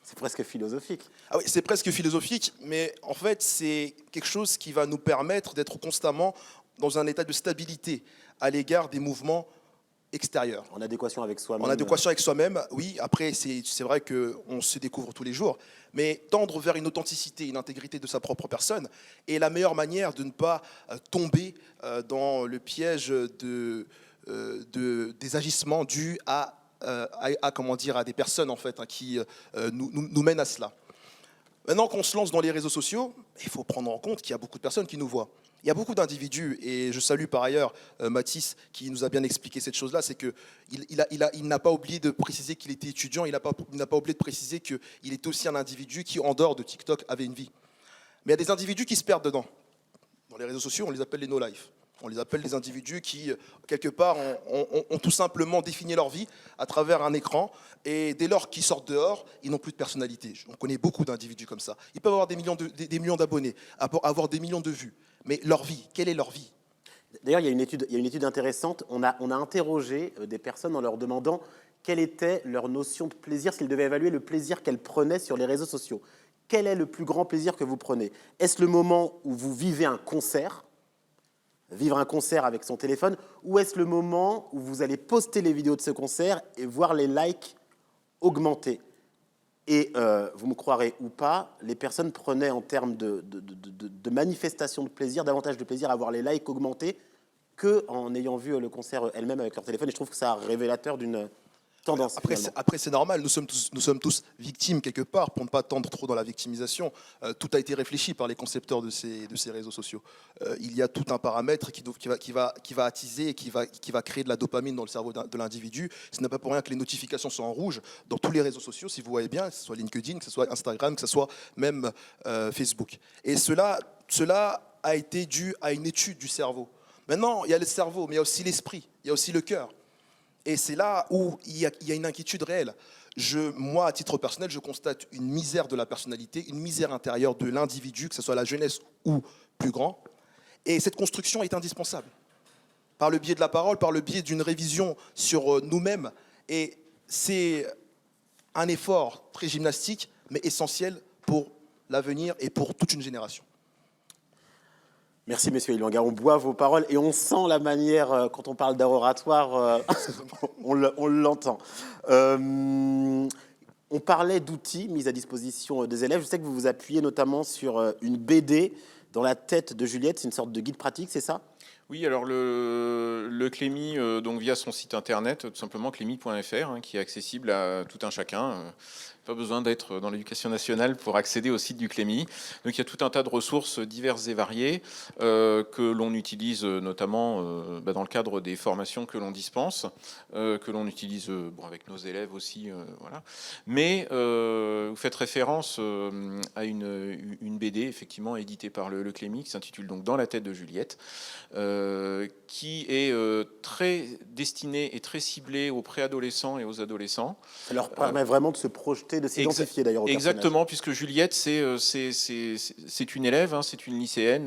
C'est presque philosophique. Ah oui, c'est presque philosophique, mais en fait, c'est quelque chose qui va nous permettre d'être constamment dans un état de stabilité à l'égard des mouvements extérieurs. En adéquation avec soi-même. En adéquation avec soi-même, oui. Après, c'est vrai qu'on se découvre tous les jours, mais tendre vers une authenticité, une intégrité de sa propre personne est la meilleure manière de ne pas tomber dans le piège des agissements dus à des personnes en fait, hein, qui nous mènent à cela. Maintenant qu'on se lance dans les réseaux sociaux, il faut prendre en compte qu'il y a beaucoup de personnes qui nous voient. Il y a beaucoup d'individus, et je salue par ailleurs Mathis qui nous a bien expliqué cette chose-là, c'est qu'il n'a pas oublié de préciser qu'il était étudiant, il n'a pas oublié de préciser qu'il était aussi un individu qui, en dehors de TikTok, avait une vie. Mais il y a des individus qui se perdent dedans. Dans les réseaux sociaux, on les appelle les no-life. On les appelle des individus qui, quelque part, ont tout simplement défini leur vie à travers un écran. Et dès lors qu'ils sortent dehors, ils n'ont plus de personnalité. On connaît beaucoup d'individus comme ça. Ils peuvent avoir des millions d'abonnés, avoir des millions de vues. Mais leur vie, quelle est leur vie ? D'ailleurs, il y a une étude intéressante. On a interrogé des personnes en leur demandant quelle était leur notion de plaisir, s'ils devaient évaluer le plaisir qu'elles prenaient sur les réseaux sociaux. Quel est le plus grand plaisir que vous prenez ? Est-ce le moment où vous vivez un concert ? Vivre un concert avec son téléphone, ou est-ce le moment où vous allez poster les vidéos de ce concert et voir les likes augmenter ? Et vous me croirez ou pas, les personnes prenaient en termes de manifestation de plaisir, davantage de plaisir à voir les likes augmenter qu'en ayant vu le concert elles-mêmes avec leur téléphone. Et je trouve que c'est révélateur d'une tendance. Après, c'est normal, nous sommes tous victimes quelque part, pour ne pas tendre trop dans la victimisation. Tout a été réfléchi par les concepteurs de ces réseaux sociaux. Il y a tout un paramètre qui va attiser et qui va créer de la dopamine dans le cerveau de l'individu. Ce n'est pas pour rien que les notifications sont en rouge dans tous les réseaux sociaux, si vous voyez bien, que ce soit LinkedIn, que ce soit Instagram, que ce soit même Facebook. Et cela a été dû à une étude du cerveau. Maintenant, il y a le cerveau, mais il y a aussi l'esprit, il y a aussi le cœur. Et c'est là où il y a une inquiétude réelle. Moi, à titre personnel, je constate une misère de la personnalité, une misère intérieure de l'individu, que ce soit la jeunesse ou plus grand. Et cette construction est indispensable. Par le biais de la parole, par le biais d'une révision sur nous-mêmes. Et c'est un effort très gymnastique, mais essentiel pour l'avenir et pour toute une génération. Merci, monsieur Ilwanga. On boit vos paroles et on sent la manière, quand on parle d'art oratoire, on l'entend. On parlait d'outils mis à disposition des élèves. Je sais que vous vous appuyez notamment sur une BD dans la tête de Juliette. C'est une sorte de guide pratique, c'est ça ? Oui, alors le Clémy, donc via son site internet, tout simplement clémy.fr, hein, qui est accessible à tout un chacun. Pas besoin d'être dans l'éducation nationale pour accéder au site du Clémy. Donc il y a tout un tas de ressources diverses et variées que l'on utilise notamment dans le cadre des formations que l'on dispense, que l'on utilise avec nos élèves aussi. Voilà. Mais vous faites référence à une BD effectivement éditée par le Clémy qui s'intitule donc Dans la tête de Juliette, qui est très destinée et très ciblée aux préadolescents et aux adolescents. Ça leur permet vraiment de se projeter tenté de s'identifier d'ailleurs au personnage. Exactement, puisque Juliette, c'est une élève, hein, c'est une lycéenne,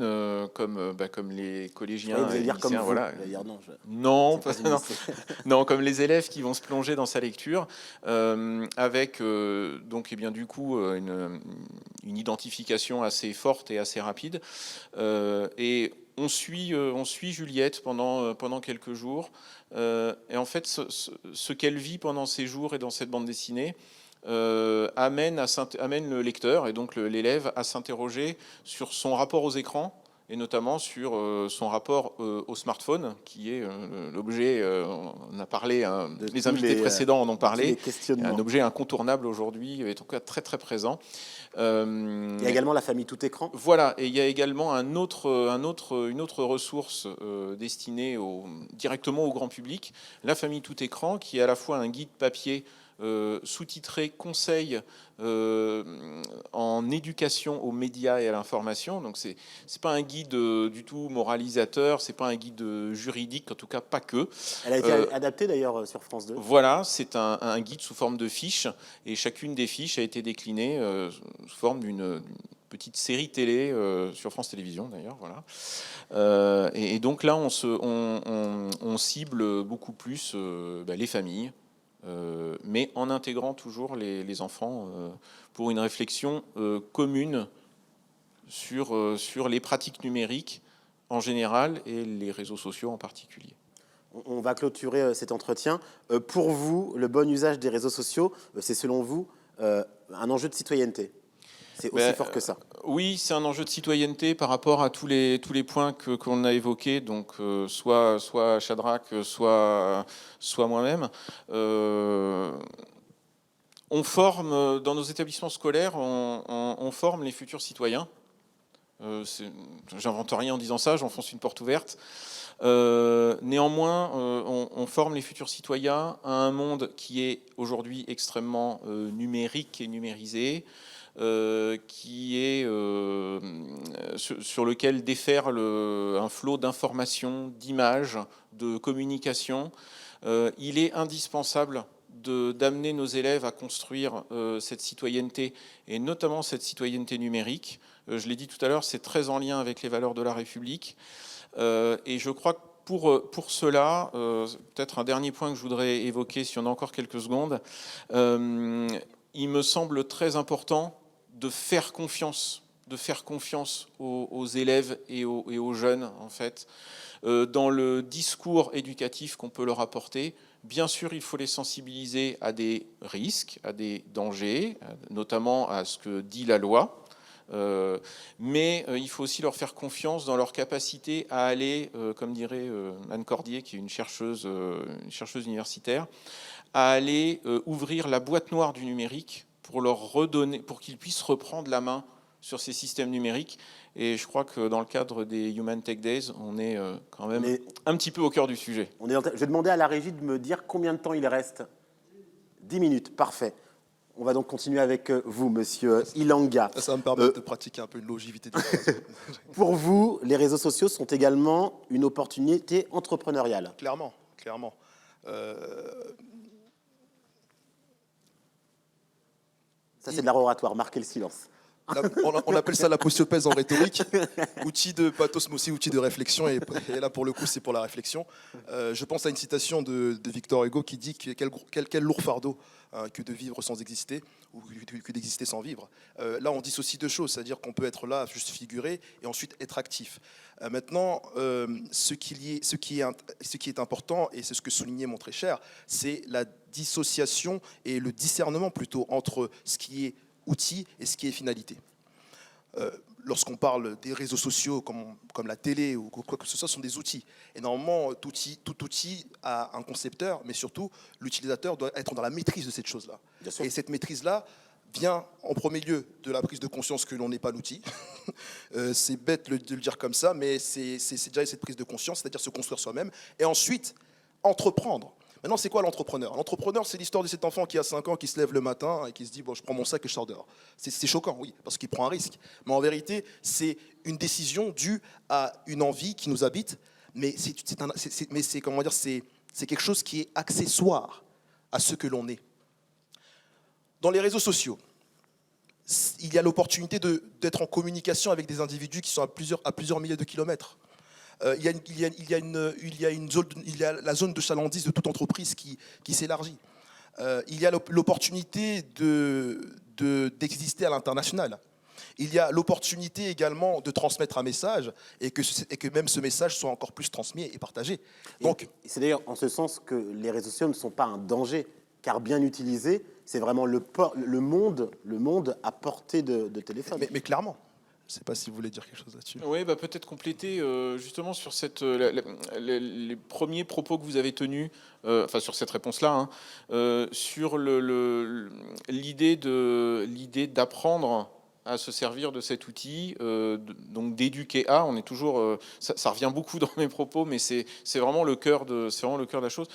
comme les collégiens. Vous allez dire comme vous. Voilà. Vous allez dire non, non, non, comme les élèves qui vont se plonger dans sa lecture, avec donc, eh bien, du coup une identification assez forte et assez rapide. Et on suit Juliette pendant quelques jours. Et en fait, ce qu'elle vit pendant ces jours et dans cette bande dessinée amène le lecteur et donc l'élève à s'interroger sur son rapport aux écrans et notamment sur son rapport au smartphone, qui est l'objet, on a parlé, les invités précédents en ont parlé, un objet incontournable aujourd'hui, et en tout cas très très présent. Il y a également la famille tout écran. Voilà, et il y a également une autre ressource destinée directement au grand public, la famille tout écran, qui est à la fois un guide papier sous-titré conseil en éducation aux médias et à l'information. Donc c'est pas un guide du tout moralisateur, c'est pas un guide juridique, en tout cas pas que. Elle a été adaptée d'ailleurs sur France 2. Voilà, c'est un guide sous forme de fiches, et chacune des fiches a été déclinée sous forme d'une petite série télé sur France Télévisions d'ailleurs, voilà. Et donc là on cible beaucoup plus les familles. Mais en intégrant toujours les enfants pour une réflexion commune sur les pratiques numériques en général et les réseaux sociaux en particulier. On va clôturer cet entretien. Pour vous, le bon usage des réseaux sociaux, c'est selon vous un enjeu de citoyenneté? C'est aussi fort que ça. Oui, c'est un enjeu de citoyenneté par rapport à tous les points qu'on a évoqués, donc soit Shadrach, soit moi-même. On forme, dans nos établissements scolaires, on forme les futurs citoyens. J'invente rien en disant ça, j'enfonce une porte ouverte. Néanmoins, on forme les futurs citoyens à un monde qui est aujourd'hui extrêmement numérique et numérisé, qui est sur lequel déferle un flot d'informations, d'images, de communication. Il est indispensable d'amener nos élèves à construire cette citoyenneté, et notamment cette citoyenneté numérique. Je l'ai dit tout à l'heure, c'est très en lien avec les valeurs de la République. Et je crois que pour cela, peut-être un dernier point que je voudrais évoquer, si on a encore quelques secondes, il me semble très important de faire confiance aux élèves et aux jeunes, en fait, dans le discours éducatif qu'on peut leur apporter. Bien sûr, il faut les sensibiliser à des risques, à des dangers, notamment à ce que dit la loi. Mais il faut aussi leur faire confiance dans leur capacité à aller, comme dirait Anne Cordier, qui est une chercheuse universitaire, à aller ouvrir la boîte noire du numérique pour leur redonner, pour qu'ils puissent reprendre la main sur ces systèmes numériques. Et je crois que dans le cadre des Human Tech Days, on est quand même un petit peu au cœur du sujet. Je vais demander à la régie de me dire combien de temps il reste. 10 minutes, parfait. On va donc continuer avec vous, monsieur Ilanga. Ça va me permettre de pratiquer un peu une longévité. Pour vous, les réseaux sociaux sont également une opportunité entrepreneuriale. Clairement. Ça, c'est de l'art oratoire, marquez le silence. On appelle ça la postiopèse en rhétorique, outil de pathos, mais aussi outil de réflexion, et là pour le coup c'est pour la réflexion. Je pense à une citation de Victor Hugo qui dit que quel lourd fardeau que de vivre sans exister, ou que d'exister sans vivre. Là on dissocie deux choses, c'est-à-dire qu'on peut être là juste figurer et ensuite être actif. Maintenant, ce qui est important, et c'est ce que soulignait mon très cher, c'est la dissociation et le discernement plutôt entre ce qui est outil et ce qui est finalité. Lorsqu'on parle des réseaux sociaux comme la télé ou quoi que ce soit, sont des outils. Et normalement, tout outil a un concepteur, mais surtout, l'utilisateur doit être dans la maîtrise de cette chose-là. Et cette maîtrise-là vient en premier lieu de la prise de conscience que l'on n'est pas l'outil. C'est bête de le dire comme ça, mais c'est déjà cette prise de conscience, c'est-à-dire se construire soi-même. Et ensuite, entreprendre. Maintenant, c'est quoi l'entrepreneur? L'entrepreneur, c'est l'histoire de cet enfant qui a 5 ans, qui se lève le matin et qui se dit « bon, je prends mon sac et je sors dehors ». C'est choquant, oui, parce qu'il prend un risque. Mais en vérité, c'est une décision due à une envie qui nous habite, mais c'est quelque chose qui est accessoire à ce que l'on est. Dans les réseaux sociaux, il y a l'opportunité d'être en communication avec des individus qui sont à plusieurs milliers de kilomètres. Il y a la zone de chalandise de toute entreprise qui s'élargit. Il y a l'opportunité d'exister à l'international. Il y a l'opportunité également de transmettre un message et que même ce message soit encore plus transmis et partagé. Donc, c'est d'ailleurs en ce sens que les réseaux sociaux ne sont pas un danger, car bien utilisés, c'est vraiment le monde à portée de téléphone. Mais clairement. Je ne sais pas si vous voulez dire quelque chose là-dessus. Oui, peut-être compléter justement sur les premiers propos que vous avez tenus, sur cette réponse-là, sur l'idée d'apprendre à se servir de cet outil, donc d'éduquer à. On est toujours, ça revient beaucoup dans mes propos, mais c'est vraiment le cœur de la chose.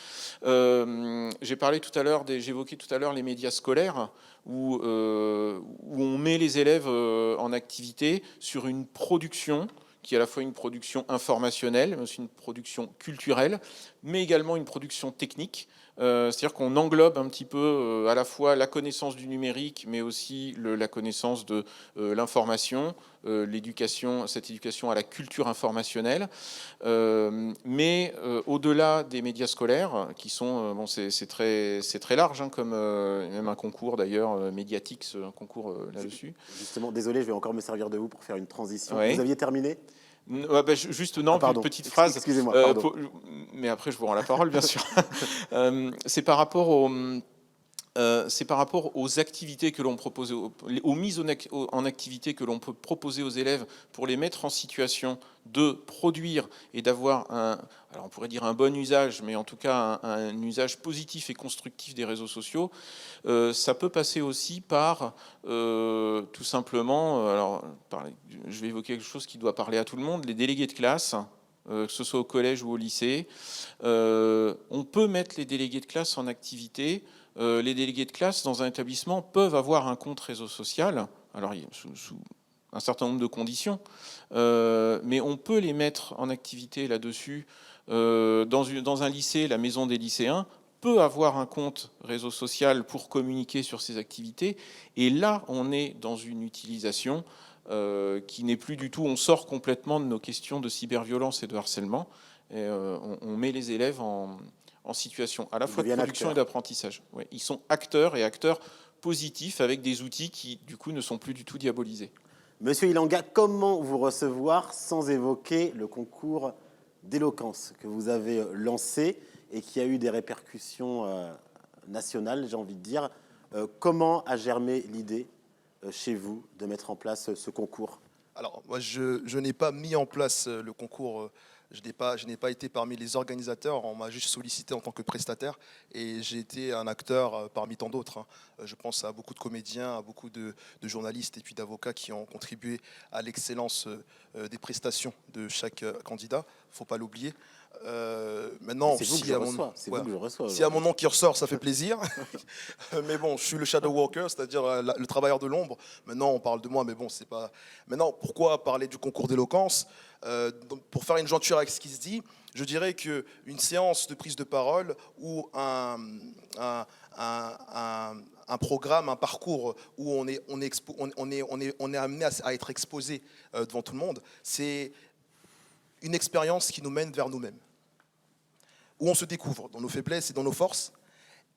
J'évoquais tout à l'heure les médias scolaires, où on met les élèves en activité sur une production qui est à la fois une production informationnelle, mais aussi une production culturelle, mais également une production technique. C'est-à-dire qu'on englobe un petit peu à la fois la connaissance du numérique, mais aussi la connaissance de l'information, cette éducation à la culture informationnelle. Mais au-delà des médias scolaires, qui sont, c'est très large, comme même un concours d'ailleurs médiatique, un concours là-dessus. Justement, désolé, je vais encore me servir de vous pour faire une transition. Ouais. Vous aviez terminé ? Juste une petite phrase. Excusez-moi. Mais après, je vous rends la parole, bien sûr. C'est par rapport aux activités que l'on propose, aux mises en activité que l'on peut proposer aux élèves pour les mettre en situation de produire et d'avoir alors on pourrait dire un bon usage, mais en tout cas un usage positif et constructif des réseaux sociaux. Ça peut passer aussi par tout simplement, je vais évoquer quelque chose qui doit parler à tout le monde, les délégués de classe. Que ce soit au collège ou au lycée, on peut mettre les délégués de classe en activité. Les délégués de classe dans un établissement peuvent avoir un compte réseau social, alors sous un certain nombre de conditions, mais on peut les mettre en activité là-dessus. Dans un lycée, la maison des lycéens peut avoir un compte réseau social pour communiquer sur ses activités, et là on est dans une utilisation qui n'est plus du tout, on sort complètement de nos questions de cyberviolence et de harcèlement, et on met les élèves en situation à la fois de production et d'apprentissage. Oui, ils sont acteurs et acteurs positifs avec des outils qui, du coup, ne sont plus du tout diabolisés. Monsieur Ilanga, comment vous recevoir sans évoquer le concours d'éloquence que vous avez lancé et qui a eu des répercussions nationales, j'ai envie de dire. Comment a germé l'idée chez vous de mettre en place ce concours ? Alors, moi, je n'ai pas mis en place le concours. Je n'ai pas été parmi les organisateurs, on m'a juste sollicité en tant que prestataire et j'ai été un acteur parmi tant d'autres. Je pense à beaucoup de comédiens, à beaucoup de journalistes et puis d'avocats qui ont contribué à l'excellence des prestations de chaque candidat, il ne faut pas l'oublier. Maintenant, s'il y a mon nom qui ressort, ça fait plaisir. Mais bon, je suis le shadow worker, c'est-à-dire le travailleur de l'ombre. Maintenant, on parle de moi, mais bon, c'est pas. Maintenant, pourquoi parler du concours d'éloquence ? Pour faire une jointure avec ce qui se dit, je dirais qu'une séance de prise de parole ou un programme, un parcours où on est amené à être exposé devant tout le monde, c'est une expérience qui nous mène vers nous-mêmes, où on se découvre dans nos faiblesses et dans nos forces.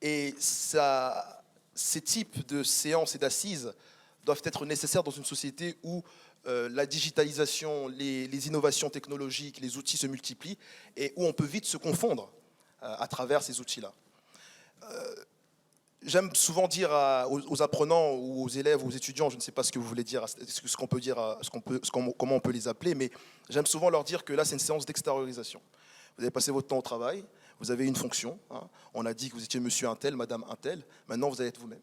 Et ces types de séances et d'assises doivent être nécessaires dans une société où la digitalisation, les innovations technologiques, les outils se multiplient et où on peut vite se confondre à travers ces outils-là. J'aime souvent dire aux apprenants ou aux élèves ou aux étudiants, je ne sais pas ce que vous voulez dire, ce qu'on peut dire, comment on peut les appeler, mais j'aime souvent leur dire que là, c'est une séance d'extériorisation. Vous avez passé votre temps au travail, vous avez une fonction, on a dit que vous étiez monsieur un tel, madame un tel, maintenant vous allez être vous-même.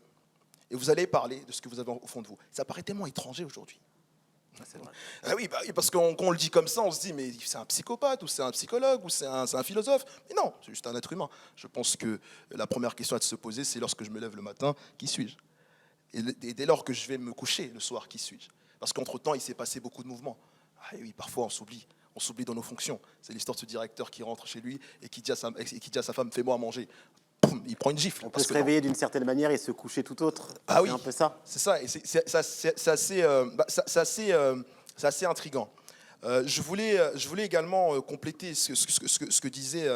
Et vous allez parler de ce que vous avez au fond de vous. Ça paraît tellement étranger aujourd'hui. C'est vrai. Ah oui, parce qu'on le dit comme ça, on se dit, mais c'est un psychopathe, ou c'est un psychologue, ou c'est un philosophe. Mais non, c'est juste un être humain. Je pense que la première question à se poser, c'est lorsque je me lève le matin, qui suis-je ? Et dès lors que je vais me coucher le soir, qui suis-je ? Parce qu'entre-temps, il s'est passé beaucoup de mouvements. Ah oui, parfois on s'oublie dans nos fonctions. C'est l'histoire de ce directeur qui rentre chez lui et qui dit à sa femme, fais-moi à manger. boum, il prend une gifle. On peut se réveiller d'une certaine manière et se coucher tout autre. Ah oui, c'est un peu ça. C'est ça, et c'est assez intriguant. Je voulais également compléter ce que disait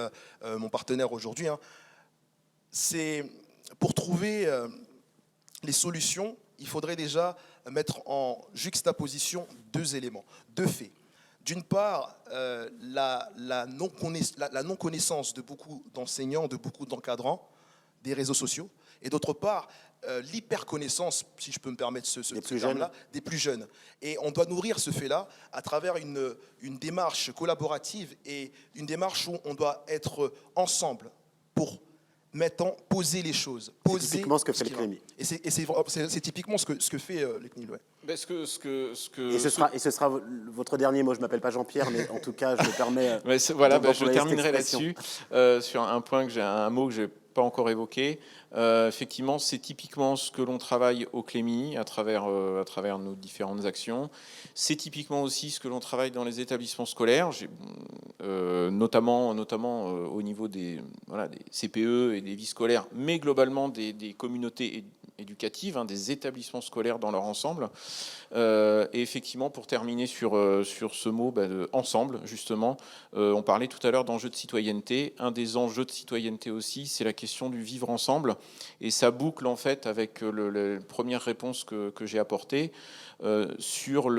mon partenaire aujourd'hui. Hein. C'est pour trouver les solutions, il faudrait déjà mettre en juxtaposition 2 éléments, 2 faits. D'une part, la non-connaissance de beaucoup d'enseignants, de beaucoup d'encadrants des réseaux sociaux, et d'autre part, l'hyperconnaissance, si je peux me permettre ce terme-là, des plus jeunes. Et on doit nourrir ce fait-là à travers une démarche collaborative et une démarche où on doit être ensemble pour poser les choses. C'est typiquement ce que fait le CNIL. Et c'est typiquement ce que fait le CNIL. Ouais. Et ce sera votre dernier mot. Je ne m'appelle pas Jean-Pierre, mais en tout cas, je me permets. Je terminerai là-dessus sur un mot que je n'ai pas encore évoqué. Effectivement, c'est typiquement ce que l'on travaille au Clémy à travers nos différentes actions. C'est typiquement aussi ce que l'on travaille dans les établissements scolaires, notamment au niveau des CPE et des vies scolaires, mais globalement des communautés éducatives, des établissements scolaires dans leur ensemble. Et effectivement, pour terminer sur ce mot ensemble, justement, on parlait tout à l'heure d'enjeux de citoyenneté. Un des enjeux de citoyenneté aussi, c'est la question du vivre ensemble. Et ça boucle en fait avec la première réponse que j'ai apportée sur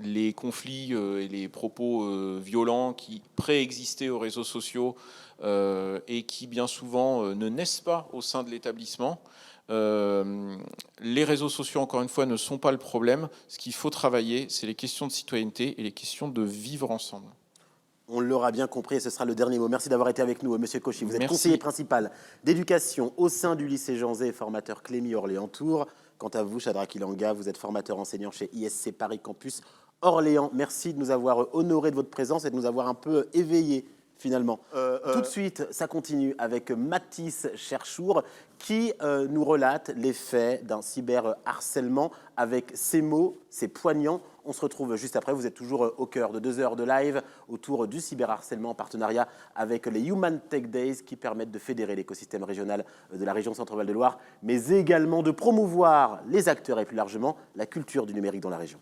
les conflits et les propos violents qui préexistaient aux réseaux sociaux et qui bien souvent ne naissent pas au sein de l'établissement. Les réseaux sociaux, encore une fois, ne sont pas le problème. Ce qu'il faut travailler, c'est les questions de citoyenneté et les questions de vivre ensemble. On l'aura bien compris et ce sera le dernier mot. Merci d'avoir été avec nous, Monsieur Cauchy. Vous êtes Merci. conseiller principal d'éducation au sein du lycée Jean Zay et formateur Clémy Orléans-Tours. Quant à vous, Shadrack Ilanga, vous êtes formateur enseignant chez ISC Paris Campus Orléans. Merci de nous avoir honorés de votre présence et de nous avoir un peu éveillés finalement. Tout de suite, ça continue avec Mathis Cherchour qui nous relate les faits d'un cyberharcèlement avec ces mots, c'est poignant. On se retrouve juste après. Vous êtes toujours au cœur de 2 heures de live autour du cyberharcèlement en partenariat avec les Human Tech Days qui permettent de fédérer l'écosystème régional de la région Centre-Val de Loire, mais également de promouvoir les acteurs et plus largement la culture du numérique dans la région.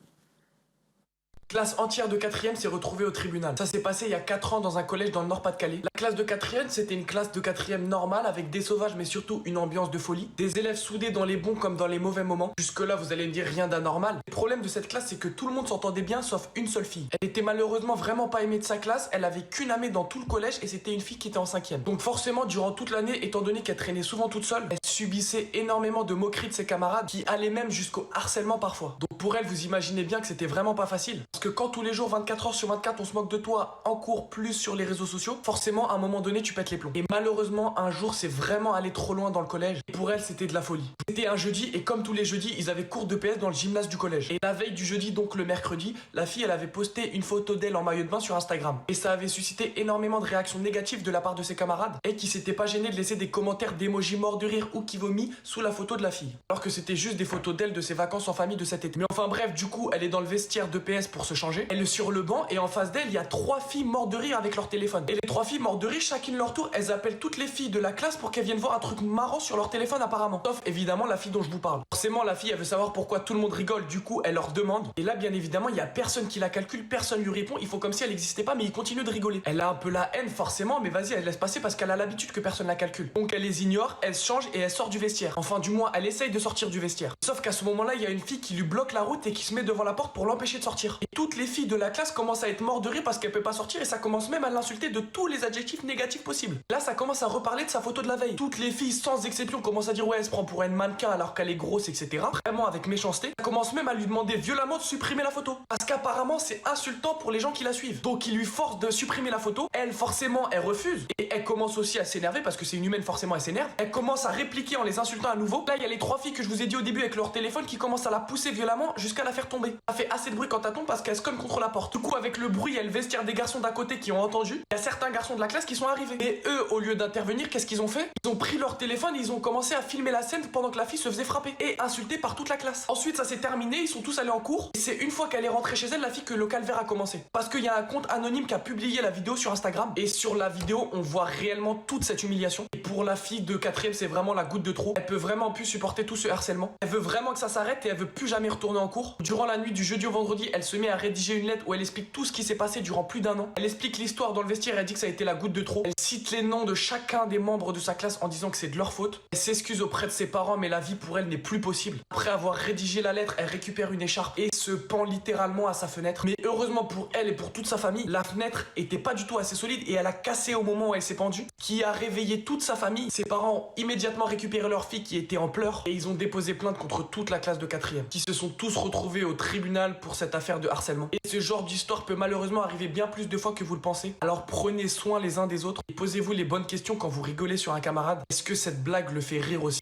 Classe entière de 4e s'est retrouvée au tribunal. Ça s'est passé il y a 4 ans dans un collège dans le Nord-Pas-de-Calais. La classe de 4e, c'était une classe de 4e normale avec des sauvages mais surtout une ambiance de folie. Des élèves soudés dans les bons comme dans les mauvais moments. Jusque-là, vous allez me dire rien d'anormal. Le problème de cette classe, c'est que tout le monde s'entendait bien sauf une seule fille. Elle était malheureusement vraiment pas aimée de sa classe. Elle avait qu'une amie dans tout le collège et c'était une fille qui était en 5e. Donc forcément, durant toute l'année, étant donné qu'elle traînait souvent toute seule, elle subissait énormément de moqueries de ses camarades qui allaient même jusqu'au harcèlement parfois. Donc pour elle, vous imaginez bien que c'était vraiment pas facile. Parce que quand tous les jours, 24 heures sur 24, on se moque de toi en cours plus sur les réseaux sociaux, forcément, à un moment donné, tu pètes les plombs. Et malheureusement, un jour, c'est vraiment allé trop loin dans le collège. Et pour elle, c'était de la folie. C'était un jeudi et comme tous les jeudis, ils avaient cours de PS dans le gymnase du collège. Et la veille du jeudi, donc le mercredi, la fille, elle avait posté une photo d'elle en maillot de bain sur Instagram. Et ça avait suscité énormément de réactions négatives de la part de ses camarades et qui s'étaient pas gênés de laisser des commentaires d'émojis morts de rire ou qui vomit sous la photo de la fille. Alors que c'était juste des photos d'elle de ses vacances en famille de cet été. Mais enfin bref, du coup, elle est dans le vestiaire de PS pour se changer. Elle est sur le banc et en face d'elle, il y a 3 filles mortes de rire avec leur téléphone. Et les 3 filles mortes de rire, chacune leur tour, elles appellent toutes les filles de la classe pour qu'elles viennent voir un truc marrant sur leur téléphone apparemment. Sauf évidemment la fille dont je vous parle. Forcément, la fille, elle veut savoir pourquoi tout le monde rigole, du coup, elle leur demande. Et là, bien évidemment, il y a personne qui la calcule, personne lui répond, il faut comme si elle n'existait pas, mais il continue de rigoler. Elle a un peu la haine forcément, mais vas-y, elle laisse passer parce qu'elle a l'habitude que personne la calcule. Donc elle les ignore, elle se change et elle sort du vestiaire. Enfin, du moins, elle essaye de sortir du vestiaire. Sauf qu'à ce moment-là, il y a une fille qui lui bloque la route et qui se met devant la porte pour l'empêcher de sortir. Et toutes les filles de la classe commencent à être mortes de rire parce qu'elle peut pas sortir et ça commence même à l'insulter de tous les adjectifs négatifs possibles. Là, ça commence à reparler de sa photo de la veille. Toutes les filles, sans exception, commencent à dire ouais, elle se prend pour un mannequin alors qu'elle est grosse, etc. Vraiment avec méchanceté. Ça commence même à lui demander violemment de supprimer la photo. Parce qu'apparemment, c'est insultant pour les gens qui la suivent. Donc, il lui force de supprimer la photo. Elle, forcément, elle refuse. Et elle commence aussi à s'énerver parce que c'est une humaine, forcément, elle s'énerve. Elle commence à répliquer en les insultant à nouveau. Là, il y a les 3 filles que je vous ai dit au début avec leur téléphone qui commencent à la pousser violemment littéralement jusqu'à la faire tomber. Ça fait assez de bruit quand elle tombe parce qu'elle se cogne contre la porte. Du coup, avec le bruit, il y a le vestiaire des garçons d'à côté qui ont entendu. Il y a certains garçons de la classe qui sont arrivés. Et eux, au lieu d'intervenir, qu'est-ce qu'ils ont fait? Ils ont pris leur téléphone et ils ont commencé à filmer la scène pendant que la fille se faisait frapper et insulter par toute la classe. Ensuite, ça s'est terminé, ils sont tous allés en cours. Et c'est une fois qu'elle est rentrée chez elle, la fille, que le calvaire a commencé. Parce qu'il y a un compte anonyme qui a publié la vidéo sur Instagram. Et sur la vidéo, on voit réellement toute cette humiliation. Et pour la fille de 4ème, c'est vraiment la goutte de trop. Elle peut vraiment plus supporter tout ce harcèlement. Elle veut vraiment que ça s'arrête et elle veut plus jamais retourner en cours. Durant la nuit du jeudi au vendredi, elle se met à rédiger une lettre où elle explique tout ce qui s'est passé durant plus d'un an. Elle explique l'histoire dans le vestiaire, elle dit que ça a été la goutte de trop. Elle cite les noms de chacun des membres de sa classe en disant que c'est de leur faute. Elle s'excuse auprès de ses parents, mais la vie pour elle n'est plus possible. Après avoir rédigé la lettre, elle récupère une écharpe et se pend littéralement à sa fenêtre. Mais heureusement pour elle et pour toute sa famille, la fenêtre était pas du tout assez solide et elle a cassé au moment où elle s'est pendue, qui a réveillé toute sa famille. Ses parents ont immédiatement récupéré leur fille qui était en pleurs et ils ont déposé plainte contre toute la classe de 4ème, qui se sont tous retrouvés au tribunal pour cette affaire de harcèlement. Et ce genre d'histoire peut malheureusement arriver bien plus de fois que vous le pensez. Alors prenez soin les uns des autres et posez-vous les bonnes questions quand vous rigolez sur un camarade. Est-ce que cette blague le fait rire aussi?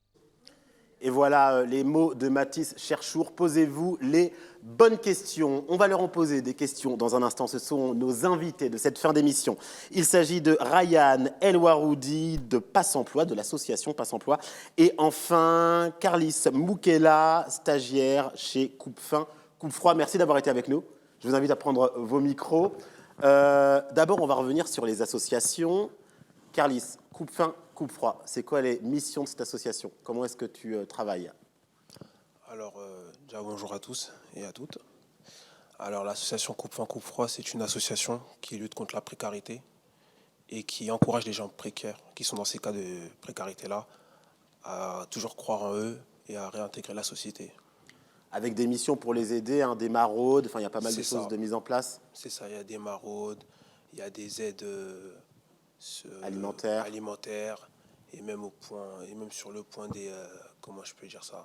Et voilà les mots de Mathis Cherchour. Posez-vous les bonnes questions. On va leur en poser des questions dans un instant. Ce sont nos invités de cette fin d'émission. Il s'agit de Ryan El Waroudi de Passe Emploi, de l'association Passe Emploi. Et enfin, Carlis Moukela, stagiaire chez Coupe Faim, Coupe Froid. Merci d'avoir été avec nous. Je vous invite à prendre vos micros. D'abord, on va revenir sur les associations. Carlis, Coupe Faim, Coupe Froid, c'est quoi les missions de cette association? Comment est-ce que tu travailles? Alors, déjà bonjour à tous et à toutes. Alors, l'association Coupe Faim, Coupe Froid, c'est une association qui lutte contre la précarité et qui encourage les gens précaires, qui sont dans ces cas de précarité-là, à toujours croire en eux et à réintégrer la société. Avec des missions pour les aider, hein, des maraudes, enfin, il y a pas mal de choses de mise en place. C'est ça, il y a des maraudes, il y a des aides alimentaires et même sur le point des comment je peux dire ça,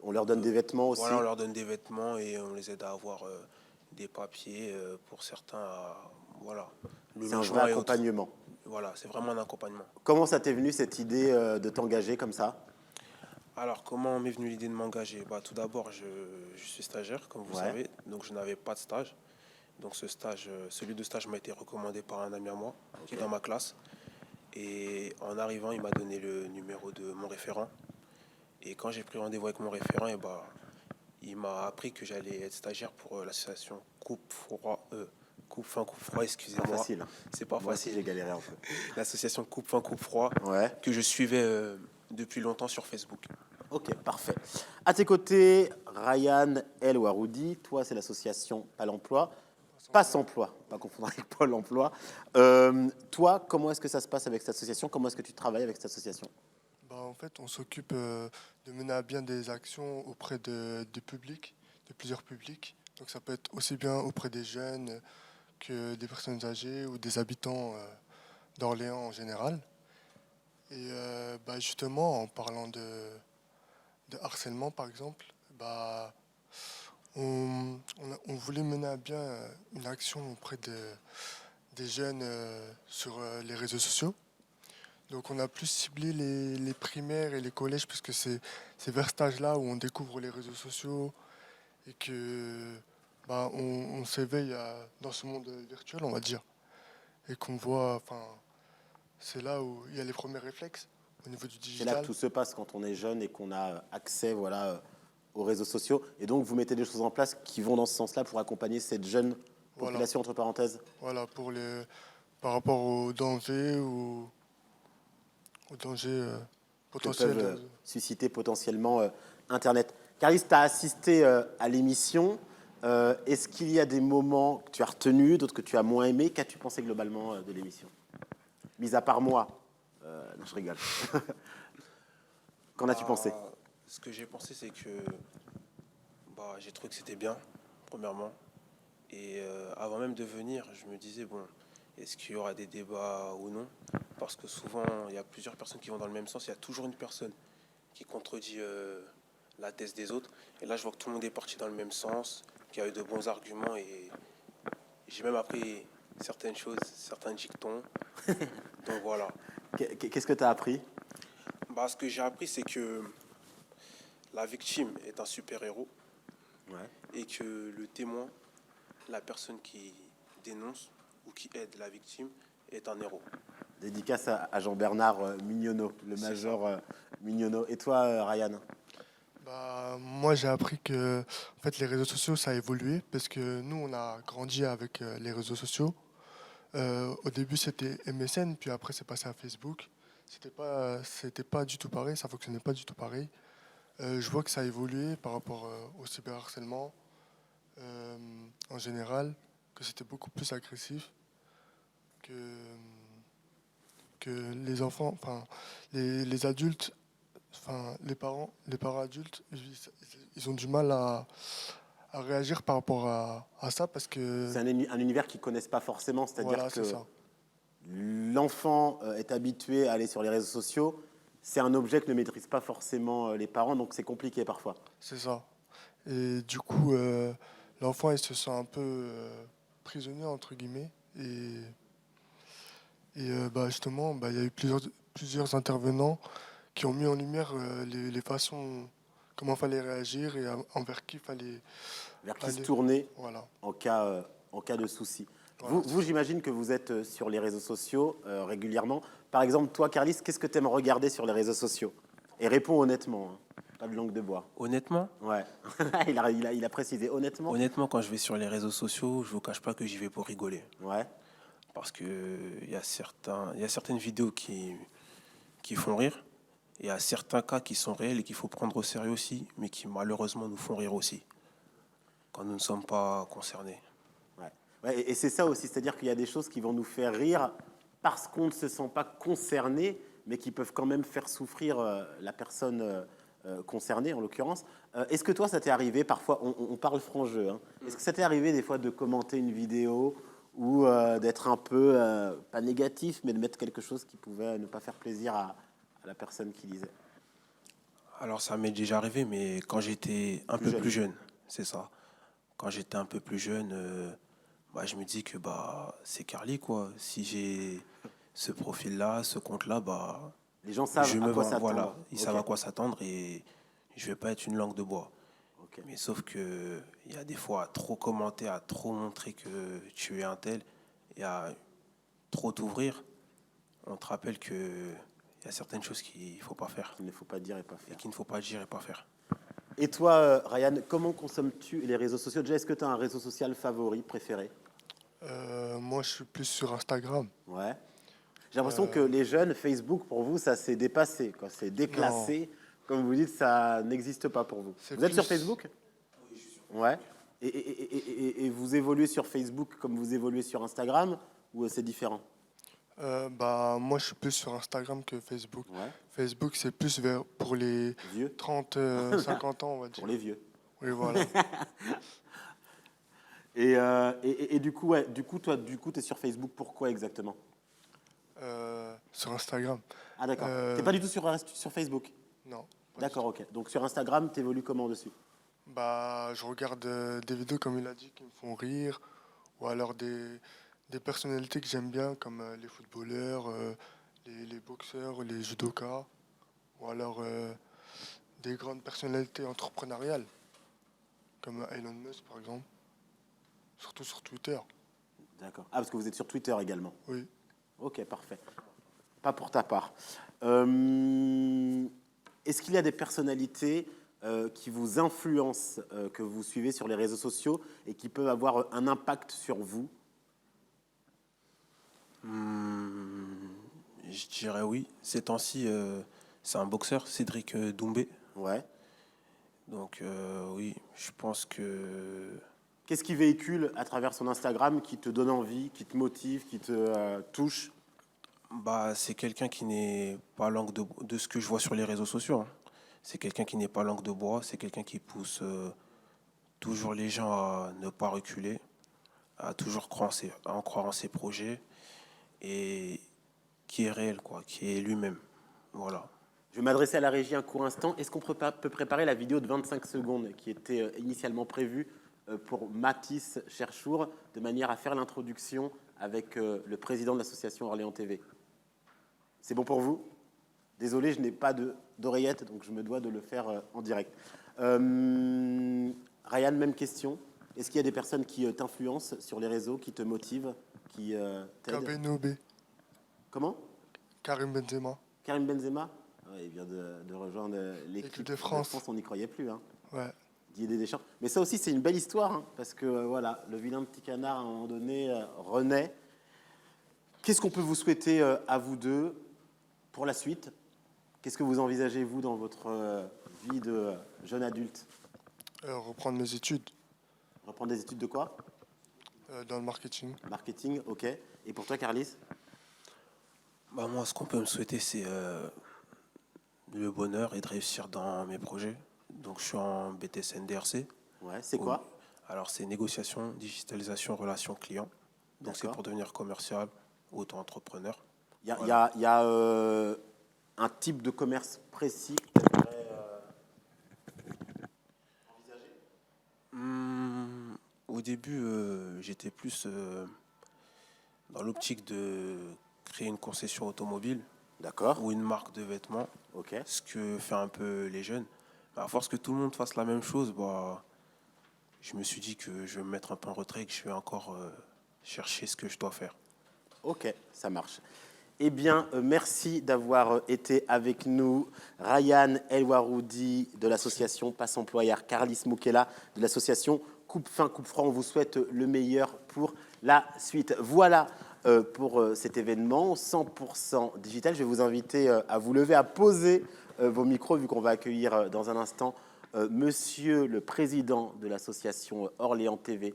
on leur donne des vêtements aussi. Voilà, on leur donne des vêtements et on les aide à avoir des papiers pour certains, voilà, le c'est un logement vrai et autres. accompagnement. Voilà, c'est vraiment un accompagnement. Comment ça t'est venu cette idée de t'engager comme ça? Alors, comment m'est venue l'idée de m'engager? Tout d'abord, je suis stagiaire, comme vous savez, donc je n'avais pas de stage. Donc celui de stage m'a été recommandé par un ami à moi qui est dans ma classe. Et en arrivant, il m'a donné le numéro de mon référent. Et quand j'ai pris rendez-vous avec mon référent, il m'a appris que j'allais être stagiaire pour l'association Coupe Faim, Coupe Froid, excusez-moi. C'est pas facile. C'est pas Moi facile. aussi, j'ai galéré un peu. L'association Coupe Faim, Coupe Froid, que je suivais depuis longtemps sur Facebook. Ok, parfait. À tes côtés, Ryan El Waroudi, toi, c'est l'association Passe Emploi, pas confondre avec Pôle Emploi. Toi, comment est-ce que ça se passe avec cette association? Comment est-ce que tu travailles avec cette association? En fait, on s'occupe de mener à bien des actions auprès de publics, de plusieurs publics. Donc ça peut être aussi bien auprès des jeunes que des personnes âgées ou des habitants d'Orléans en général. Et justement, en parlant de harcèlement, par exemple, on voulait mener à bien une action auprès des jeunes sur les réseaux sociaux. Donc on a plus ciblé les primaires et les collèges, puisque c'est vers cet âge-là où on découvre les réseaux sociaux et que on s'éveille dans ce monde virtuel, on va dire. Et qu'on voit, c'est là où il y a les premiers réflexes au niveau du digital. C'est là que tout se passe quand on est jeune et qu'on a accès aux réseaux sociaux. Et donc, vous mettez des choses en place qui vont dans ce sens-là pour accompagner cette jeune population, entre parenthèses. Voilà, par rapport aux dangers potentiels. Que peuvent susciter potentiellement Internet. Carlis, tu as assisté à l'émission. Est-ce qu'il y a des moments que tu as retenus, d'autres que tu as moins aimés? Qu'as-tu pensé globalement de l'émission? Mis à part moi. Non, je rigole. Qu'en as-tu pensé? Ce que j'ai pensé, c'est que j'ai trouvé que c'était bien, premièrement. Et avant même de venir, je me disais, est-ce qu'il y aura des débats ou non? Parce que souvent, il y a plusieurs personnes qui vont dans le même sens. Il y a toujours une personne qui contredit la thèse des autres. Et là, je vois que tout le monde est parti dans le même sens, qu'il y a eu de bons arguments. Et j'ai même appris certaines choses, certains dictons. Donc voilà. Qu'est-ce que tu as appris? Ce que j'ai appris, c'est que la victime est un super-héros et que le témoin, la personne qui dénonce ou qui aide la victime, est un héros. Dédicace à Jean-Bernard Mignonneau, le major Mignonneau. Et toi, Ryan? Moi, j'ai appris que en fait, les réseaux sociaux, ça a évolué parce que nous, on a grandi avec les réseaux sociaux. Au début, c'était MSN, puis après, c'est passé à Facebook. C'était pas du tout pareil, ça fonctionnait pas du tout pareil. Je vois que ça a évolué par rapport au cyberharcèlement en général, que c'était beaucoup plus agressif, que les enfants, enfin les adultes, enfin les parents adultes, ils ont du mal à réagir par rapport à ça parce que c'est un univers qu'ils connaissent pas forcément, c'est-à-dire voilà, que c'est ça. l'enfant est habitué à aller sur les réseaux sociaux. C'est un objet que ne maîtrisent pas forcément les parents, donc c'est compliqué parfois. C'est ça. Et du coup, l'enfant, il se sent un peu prisonnier, entre guillemets. Et justement, il y a eu plusieurs intervenants qui ont mis en lumière les façons, comment il fallait réagir et envers qui il fallait... Vers qui se tourner voilà. en cas de souci. Voilà. Vous j'imagine que vous êtes sur les réseaux sociaux régulièrement. Par exemple, toi, Carlis, qu'est-ce que tu aimes regarder sur les réseaux sociaux? Et réponds honnêtement, hein. Pas de langue de bois. Honnêtement? Ouais. il a précisé honnêtement. Honnêtement, quand je vais sur les réseaux sociaux, je vous cache pas que j'y vais pour rigoler. Ouais. Parce que il y a certaines vidéos qui font rire. Il y a certains cas qui sont réels et qu'il faut prendre au sérieux aussi, mais qui malheureusement nous font rire aussi, quand nous ne sommes pas concernés. Ouais, et c'est ça aussi, c'est-à-dire qu'il y a des choses qui vont nous faire rire parce qu'on ne se sent pas concerné, mais qui peuvent quand même faire souffrir la personne concernée, en l'occurrence. Est-ce que toi, ça t'est arrivé, parfois, on parle franc jeu, hein, est-ce que ça t'est arrivé des fois de commenter une vidéo ou d'être un peu, pas négatif, mais de mettre quelque chose qui pouvait ne pas faire plaisir à la personne qui lisait? Alors ça m'est déjà arrivé, mais quand j'étais un peu plus jeune, c'est ça. Quand j'étais un peu plus jeune... je me dis que c'est Carly, quoi. Si j'ai ce profil-là, ce compte-là, les gens savent à quoi s'attendre. Voilà, ils savent à quoi s'attendre et je vais pas être une langue de bois. Okay. Mais sauf que il y a des fois à trop commenter, à trop montrer que tu es un tel et à trop t'ouvrir, on te rappelle que il y a certaines choses qu'il faut pas faire. Qu'il ne faut pas dire et pas faire. Et qu'il ne faut pas dire et pas faire. Et toi, Ryan, comment consommes-tu les réseaux sociaux? Déjà, est-ce que tu as un réseau social favori, préféré? Moi, je suis plus sur Instagram. Ouais. J'ai l'impression que les jeunes, Facebook, pour vous, ça s'est dépassé, quoi. C'est déclassé. Non. Comme vous dites, ça n'existe pas pour vous. Vous êtes sur Facebook? Oui, je suis sur Facebook. Ouais. Et vous évoluez sur Facebook comme vous évoluez sur Instagram, ou c'est différent? Moi, je suis plus sur Instagram que Facebook. Ouais. Facebook, c'est plus pour les vieux. 30, 50 ans, on va dire. Pour les vieux. Oui, voilà. et du coup, toi, tu es sur Facebook, pourquoi exactement? Sur Instagram. Ah d'accord. T'es pas du tout sur Facebook? Non. D'accord, ok. Donc sur Instagram, tu évolues comment dessus? Je regarde des vidéos, comme il a dit, qui me font rire, ou alors des personnalités que j'aime bien, comme les footballeurs, les boxeurs, les judokas, ou alors des grandes personnalités entrepreneuriales, comme Elon Musk, par exemple, surtout sur Twitter. D'accord. Ah, parce que vous êtes sur Twitter également? Oui. Ok, parfait. Pas pour ta part. Est-ce qu'il y a des personnalités qui vous influencent, que vous suivez sur les réseaux sociaux et qui peuvent avoir un impact sur vous? Je dirais oui. Ces temps-ci, c'est un boxeur, Cédric Doumbé. Ouais. Donc oui, je pense que... Qu'est-ce qu'il véhicule à travers son Instagram qui te donne envie, qui te motive, qui te touche? C'est quelqu'un qui n'est pas langue de ce que je vois sur les réseaux sociaux. Hein. C'est quelqu'un qui n'est pas langue de bois, c'est quelqu'un qui pousse toujours les gens à ne pas reculer, à toujours croire en ses projets et qui est réel, quoi, qui est lui-même. Voilà. Je vais m'adresser à la régie un court instant. Est-ce qu'on peut préparer la vidéo de 25 secondes qui était initialement prévue pour Mathis Cherchour, de manière à faire l'introduction avec le président de l'association Orléans TV? C'est bon pour vous? Désolé, je n'ai pas d'oreillette, donc je me dois de le faire en direct. Ryan, même question. Est-ce qu'il y a des personnes qui t'influencent sur les réseaux, qui te motivent, qui t'aident? KBNOB. Comment? Karim Benzema. Karim Benzema? Ouais, il vient de rejoindre l'équipe de France. On n'y croyait plus. Hein. Ouais. Didier Deschamps. Mais ça aussi, c'est une belle histoire, hein, parce que voilà, le vilain petit canard, à un moment donné, renaît. Qu'est-ce qu'on peut vous souhaiter à vous deux pour la suite? Qu'est-ce que vous envisagez, vous, dans votre vie de jeune adulte? Reprendre mes études. Reprendre des études de quoi? Dans le marketing. Marketing, ok. Et pour toi, Carlis? Bah moi, ce qu'on peut me souhaiter, c'est le bonheur et de réussir dans mes projets. Donc, je suis en BTS NDRC. Ouais, c'est quoi? Alors, c'est négociation, digitalisation, relations clients. Donc, c'est pour devenir commercial ou auto-entrepreneur. Il y a un type de commerce précis que tu aimerais envisager? Au début, j'étais plus dans l'optique de créer une concession automobile. D'accord. Ou une marque de vêtements. Ok. Ce que fait un peu les jeunes. À force que tout le monde fasse la même chose, je me suis dit que je vais me mettre un peu en retrait et que je vais encore chercher ce que je dois faire. Ok, ça marche. Eh bien, merci d'avoir été avec nous. Ryan El-Waroudi de l'association Passe Employeur, Carlis Moukela de l'association Coupe Fin Coupe Franc. On vous souhaite le meilleur pour la suite. Voilà pour cet événement 100% digital. Je vais vous inviter à vous lever, à poser vos micros, vu qu'on va accueillir dans un instant Monsieur le président de l'association Orléans TV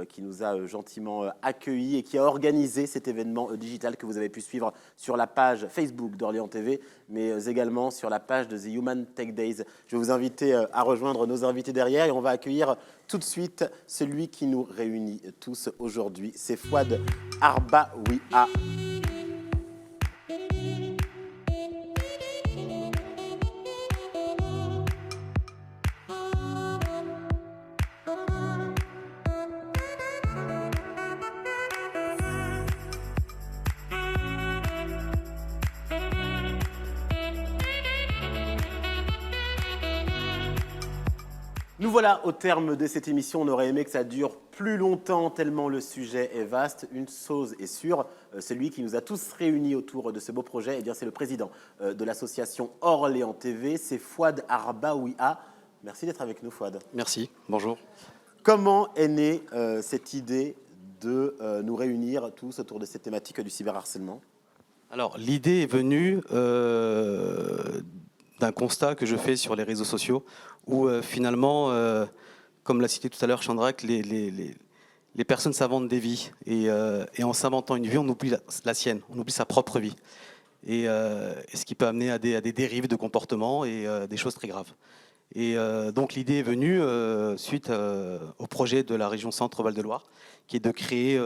qui nous a gentiment accueillis et qui a organisé cet événement digital que vous avez pu suivre sur la page Facebook d'Orléans TV, mais également sur la page de The Human Tech Days. Je vais vous inviter à rejoindre nos invités derrière et on va accueillir tout de suite celui qui nous réunit tous aujourd'hui. C'est Fouad Arbaoui-A. Nous voilà au terme de cette émission. On aurait aimé que ça dure plus longtemps tellement le sujet est vaste. Une chose est sûre, celui qui nous a tous réunis autour de ce beau projet, eh bien, c'est le président de l'association Orléans TV, c'est Fouad Arbaoui-A. Merci d'être avec nous, Fouad. Merci, bonjour. Comment est née cette idée de nous réunir tous autour de cette thématique du cyberharcèlement? Alors, l'idée est venue d'un constat que je fais sur les réseaux sociaux où finalement, comme l'a cité tout à l'heure Chandrack, les personnes s'inventent des vies et en s'inventant une vie, on oublie la sienne, on oublie sa propre vie. Et ce qui peut amener à des dérives de comportement et des choses très graves. Et donc l'idée est venue suite au projet de la région Centre-Val de Loire, qui est de créer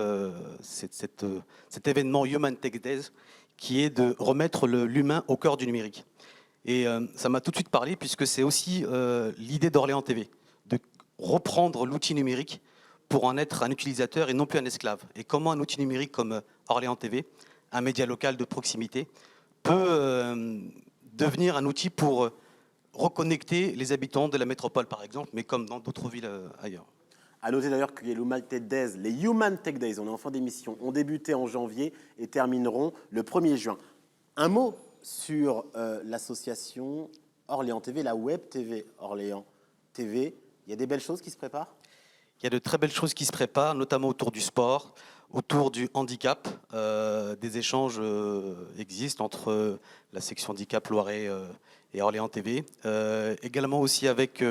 cet événement Human Tech Days, qui est de remettre l'humain au cœur du numérique. Et ça m'a tout de suite parlé, puisque c'est aussi l'idée d'Orléans TV, de reprendre l'outil numérique pour en être un utilisateur et non plus un esclave. Et comment un outil numérique comme Orléans TV, un média local de proximité, peut devenir un outil pour reconnecter les habitants de la métropole, par exemple, mais comme dans d'autres villes ailleurs. À noter d'ailleurs que les Human Tech Days, on est en fin d'émission, ont débuté en janvier et termineront le 1er juin. Un mot sur l'association Orléans TV, la web TV Orléans TV. Il y a des belles choses qui se préparent? Il y a de très belles choses qui se préparent, notamment autour du sport, autour du handicap. Des échanges existent entre la section handicap Loiret et Orléans TV. Également aussi avec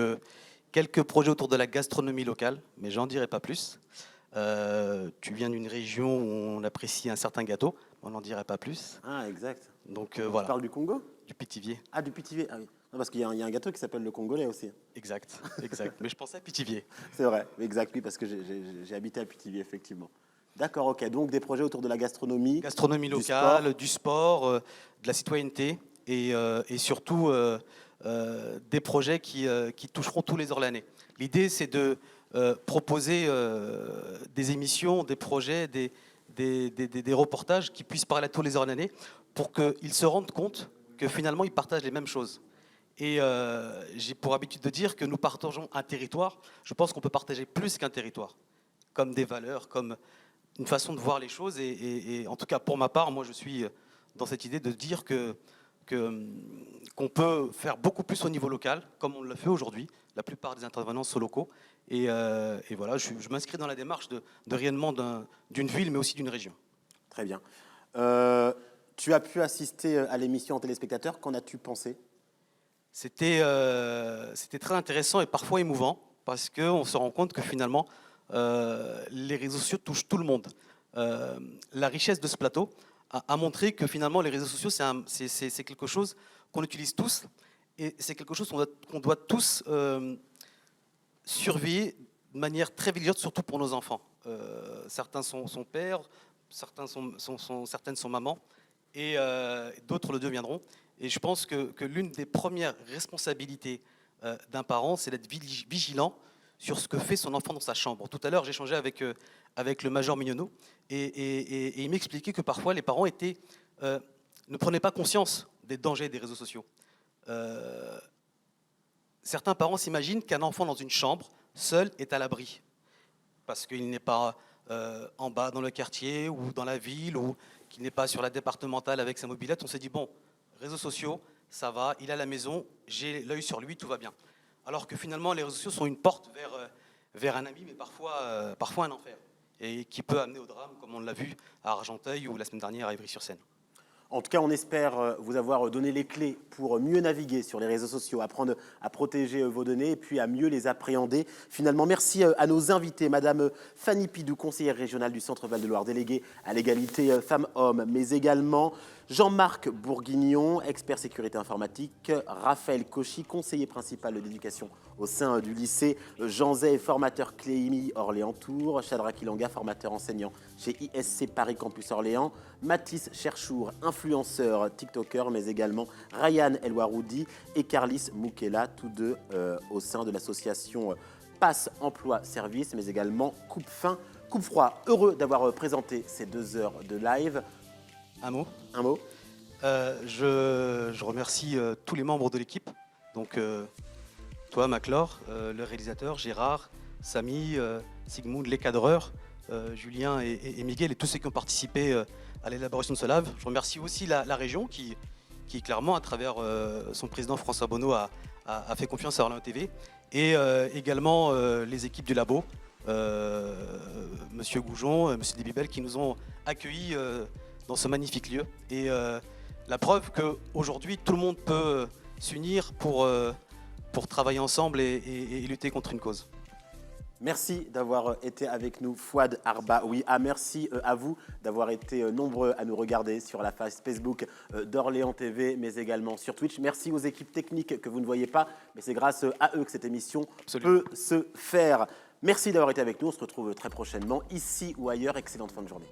quelques projets autour de la gastronomie locale, mais j'en dirai pas plus. Tu viens d'une région où on apprécie un certain gâteau, on n'en dirait pas plus. Ah, exact. Donc voilà. Tu parles du Congo? Du Pithiviers. Ah, du Pithiviers, ah oui. Non, parce qu'il y a un gâteau qui s'appelle le Congolais aussi. Exact, exact. Mais je pensais à Pithiviers. C'est vrai, exact, oui, parce que j'ai habité à Pithiviers, effectivement. D'accord, ok. Donc des projets autour de la gastronomie. Gastronomie locale, du sport, de la citoyenneté et surtout des projets qui toucheront tous les Orléanais. L'idée, c'est de proposer des émissions, des projets, des reportages qui puissent parler à tous les Orléanais pour qu'ils se rendent compte que finalement ils partagent les mêmes choses. Et j'ai pour habitude de dire que nous partageons un territoire. Je pense qu'on peut partager plus qu'un territoire, comme des valeurs, comme une façon de voir les choses. Et en tout cas, pour ma part, moi, je suis dans cette idée de dire qu'on peut faire beaucoup plus au niveau local, comme on le fait aujourd'hui. La plupart des intervenants sont locaux. Et voilà, je m'inscris dans la démarche de rayonnement d'une ville, mais aussi d'une région. Très bien. Tu as pu assister à l'émission en téléspectateur. Qu'en as-tu pensé ? C'était très intéressant et parfois émouvant, parce qu'on se rend compte que finalement, les réseaux sociaux touchent tout le monde. La richesse de ce plateau a montré que finalement, les réseaux sociaux, c'est quelque chose qu'on utilise tous, et c'est quelque chose qu'on doit tous surveiller de manière très vigilante, surtout pour nos enfants. Certains sont pères, certaines sont mamans, et d'autres le deviendront. Et je pense que l'une des premières responsabilités d'un parent, c'est d'être vigilant sur ce que fait son enfant dans sa chambre. Tout à l'heure, j'échangeais avec le major Mignonneau, et il m'expliquait que parfois les parents ne prenaient pas conscience des dangers des réseaux sociaux. Certains parents s'imaginent qu'un enfant dans une chambre, seul, est à l'abri, parce qu'il n'est pas en bas dans le quartier ou dans la ville, ou qu'il n'est pas sur la départementale avec sa mobilette. On s'est dit, bon, réseaux sociaux, ça va, il est à la maison, j'ai l'œil sur lui, tout va bien. Alors que finalement, les réseaux sociaux sont une porte vers un ami, mais parfois un enfer, et qui peut amener au drame, comme on l'a vu à Argenteuil ou la semaine dernière à Ivry-sur-Seine. En tout cas, on espère vous avoir donné les clés pour mieux naviguer sur les réseaux sociaux, apprendre à protéger vos données et puis à mieux les appréhender. Finalement, merci à nos invités, Madame Fanny Pidou, conseillère régionale du Centre Val-de-Loire, déléguée à l'égalité femmes-hommes, mais également Jean-Marc Bourguignon, expert sécurité informatique, Raphaël Cauchy, conseiller principal d'éducation au sein du lycée Jean Zay, formateur Clémy Orléans-Tours, Shadrack Ilanga, formateur enseignant chez ISC Paris Campus Orléans, Mathis Cherchour, influenceur TikToker, mais également Ryan Elwaroudi et Carlis Moukela, tous deux au sein de l'association Passe Emploi Service, mais également Coupe Faim, Coupe Froid. Heureux d'avoir présenté ces 2 heures de live. Un mot. Je remercie tous les membres de l'équipe. Donc, toi, Maclor, le réalisateur, Gérard, Samy, Sigmund, les cadreurs, Julien et Miguel et tous ceux qui ont participé à l'élaboration de ce live. Je remercie aussi la région qui clairement, à travers son président François Bonneau, a fait confiance à Orléans TV. Et également les équipes du labo, Monsieur Goujon, Monsieur Desbibel, qui nous ont accueillis dans ce magnifique lieu. Et la preuve qu'aujourd'hui, tout le monde peut s'unir pour travailler ensemble et lutter contre une cause. Merci d'avoir été avec nous, Fouad Arba. Oui, merci à vous d'avoir été nombreux à nous regarder sur la page Facebook d'Orléans TV, mais également sur Twitch. Merci aux équipes techniques que vous ne voyez pas, mais c'est grâce à eux que cette émission peut se faire. Merci d'avoir été avec nous. On se retrouve très prochainement, ici ou ailleurs. Excellente fin de journée.